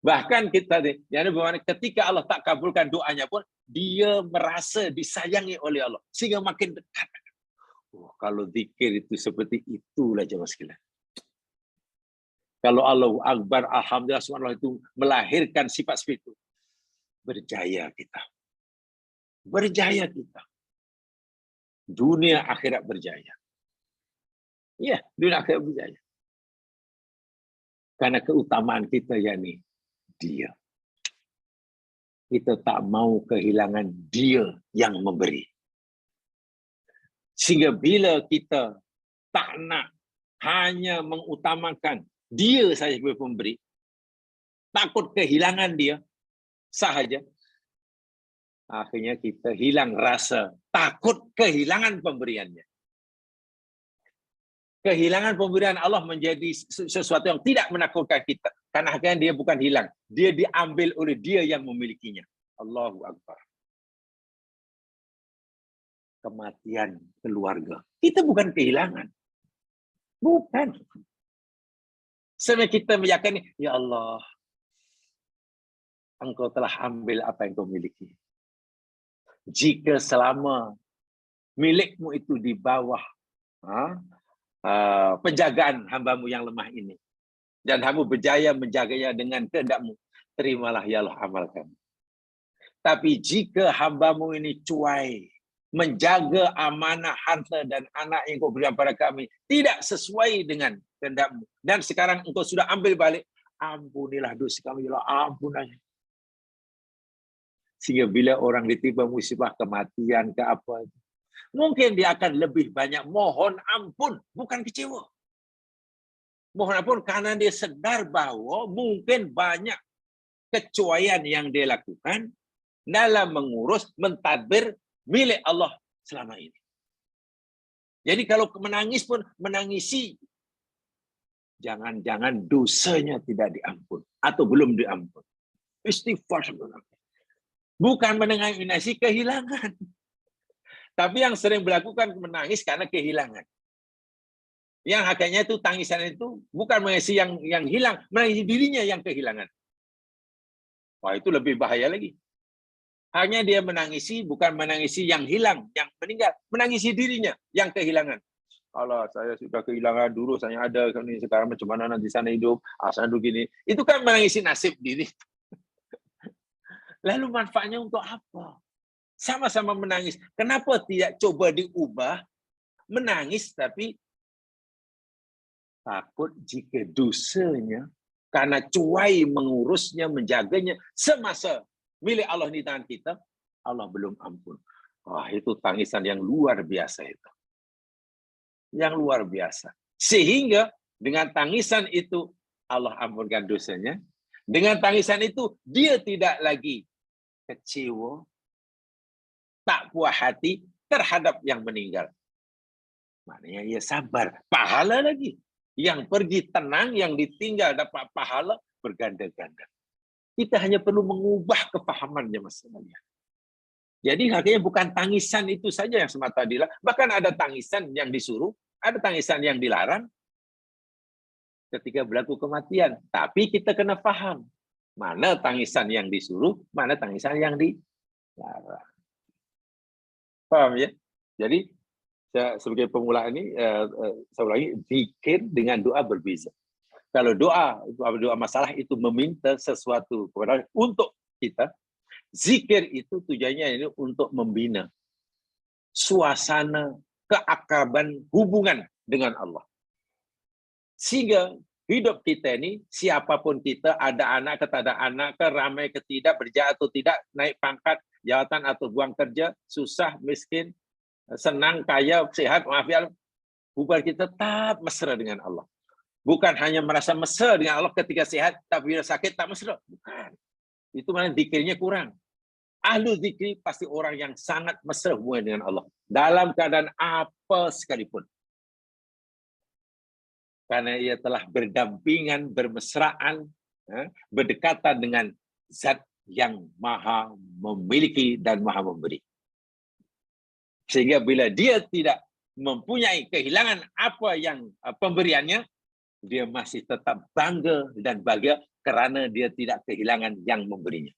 Bahkan kita, ketika Allah tak kabulkan doanya pun, dia merasa disayangi oleh Allah. Sehingga makin dekat. Kalau zikir itu seperti itulah jemaah sekalian. Kalau Allahu Akbar, alhamdulillah, subhanallah itu melahirkan sifat-sifat itu. Berjaya kita. Berjaya kita. Dunia akhirat berjaya. Iya, dunia akhirat berjaya. Karena keutamaan kita yakni Dia. Kita tak mau kehilangan Dia yang memberi. Sehingga bila kita tak nak hanya mengutamakan Dia saja sebagai pemberi, takut kehilangan Dia sahaja, akhirnya kita hilang rasa takut kehilangan pemberiannya. Kehilangan pemberian Allah menjadi sesuatu yang tidak menakutkan kita. Karena akhirnya dia bukan hilang. Dia diambil oleh Dia yang memilikinya. Allahu Akbar. Kematian keluarga. Kita bukan kehilangan. Bukan. Sampai kita meyakini, ya Allah, Engkau telah ambil apa yang Kau miliki. Jika selama milikmu itu di bawah penjagaan hamba-Mu yang lemah ini, dan Hamba berjaya menjaganya dengan kehendak-Mu, terimalah ya Allah amal kami. Tapi jika hamba-Mu ini cuai, menjaga amanah harta dan anak yang Kau berikan pada kami, tidak sesuai dengan kehendak-Mu, dan sekarang Engkau sudah ambil balik, ampunilah dosa kami, ya Allah, ampunlah. Sehingga bila orang ditimpa musibah kematian ke apa, mungkin dia akan lebih banyak mohon ampun, bukan kecewa. Mohon ampun karena dia sedar bahwa mungkin banyak kecuaian yang dia lakukan dalam mengurus, mentadbir milik Allah selama ini. Jadi kalau menangis pun menangisi, jangan-jangan dosanya tidak diampun atau belum diampun. Istighfar sebenarnya. Bukan menangisi kehilangan. Tapi yang sering melakukan menangis karena kehilangan. Yang akhirnya itu tangisan itu bukan mengisi yang hilang, menangisi dirinya yang kehilangan. Wah, itu lebih bahaya lagi. Hanya dia menangisi, bukan menangisi yang hilang, yang meninggal. Menangisi dirinya yang kehilangan. Allah, saya sudah kehilangan, dulu saya ada, sekarang macam mana nanti sana hidup, asal begini. Itu kan menangisi nasib diri. Lalu manfaatnya untuk apa? Sama-sama menangis. Kenapa tidak coba diubah? Menangis tapi takut jika dosanya karena cuai mengurusnya, menjaganya semasa milik Allah di tangan kita, Allah belum ampun. Wah, itu tangisan yang luar biasa itu. Yang luar biasa. Sehingga dengan tangisan itu Allah ampunkan dosanya. Dengan tangisan itu dia tidak lagi kecewa, tak puas hati terhadap yang meninggal. Maknanya ia sabar, pahala lagi. Yang pergi tenang, yang ditinggal dapat pahala berganda-ganda. Kita hanya perlu mengubah kepahamannya, Mas. Jadi akhirnya bukan tangisan itu saja yang semata dilarang, bahkan ada tangisan yang disuruh, ada tangisan yang dilarang. ketika berlaku kematian. Tapi kita kena faham mana tangisan yang disuruh, mana tangisan yang dilarang. Faham ya? Jadi sebagai pemula ini, saya ulangi, zikir dengan doa berbeza. Kalau doa masalah itu meminta sesuatu kepada untuk kita, zikir itu tujuannya ini untuk membina suasana keakraban hubungan dengan Allah. Sehingga hidup kita ini, siapapun kita, ada anak ke tak ada anak, ke ramai ke tidak, berjaya atau tidak, naik pangkat, jawatan atau buang kerja, susah, miskin, senang, kaya, sehat, walafiat, hubungan kita tetap mesra dengan Allah. Bukan hanya merasa mesra dengan Allah ketika sehat, tapi bila sakit tak mesra. Bukan. Itu mana zikirnya kurang. Ahlu zikri pasti orang yang sangat mesra hubungan dengan Allah. Dalam keadaan apa sekalipun. Karena ia telah berdampingan, bermesraan, berdekatan dengan zat yang maha memiliki dan maha memberi. Sehingga bila dia tidak mempunyai kehilangan apa yang pemberiannya, dia masih tetap bangga dan bahagia kerana dia tidak kehilangan yang memberinya.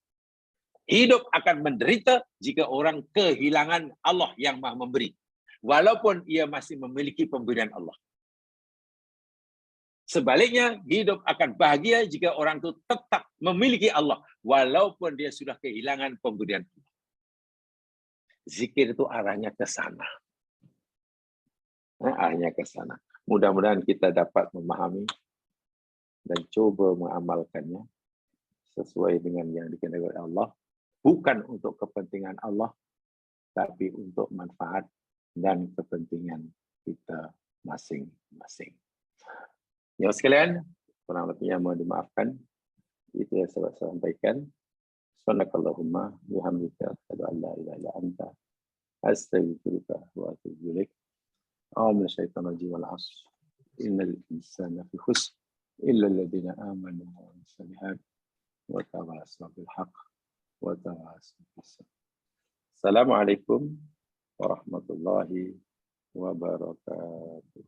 Hidup akan menderita jika orang kehilangan Allah yang maha memberi. Walaupun ia masih memiliki pemberian Allah. Sebaliknya, hidup akan bahagia jika orang itu tetap memiliki Allah, walaupun dia sudah kehilangan pemberian Allah. Zikir itu arahnya ke sana. Arahnya ke sana. Mudah-mudahan kita dapat memahami dan coba mengamalkannya sesuai dengan yang dikehendaki oleh Allah. Bukan untuk kepentingan Allah, tapi untuk manfaat dan kepentingan kita masing-masing. Ya sekalian, kurang lebihnya mohon dimaafkan. Itu yang saya sampaikan. Subhanakallahumma bihamdika asyhadu an la ilaha illa anta astaghfiruka wa atubu ilaik. A'udzu minasyaitonir rajim wal 'ashr. Innal insana fi khusr illa alladziina aamanu wa 'amilus shalihaat wa tawassaw bil haqq wa tawassaw bis sabr. Assalamualaikum warahmatullahi wabarakatuh.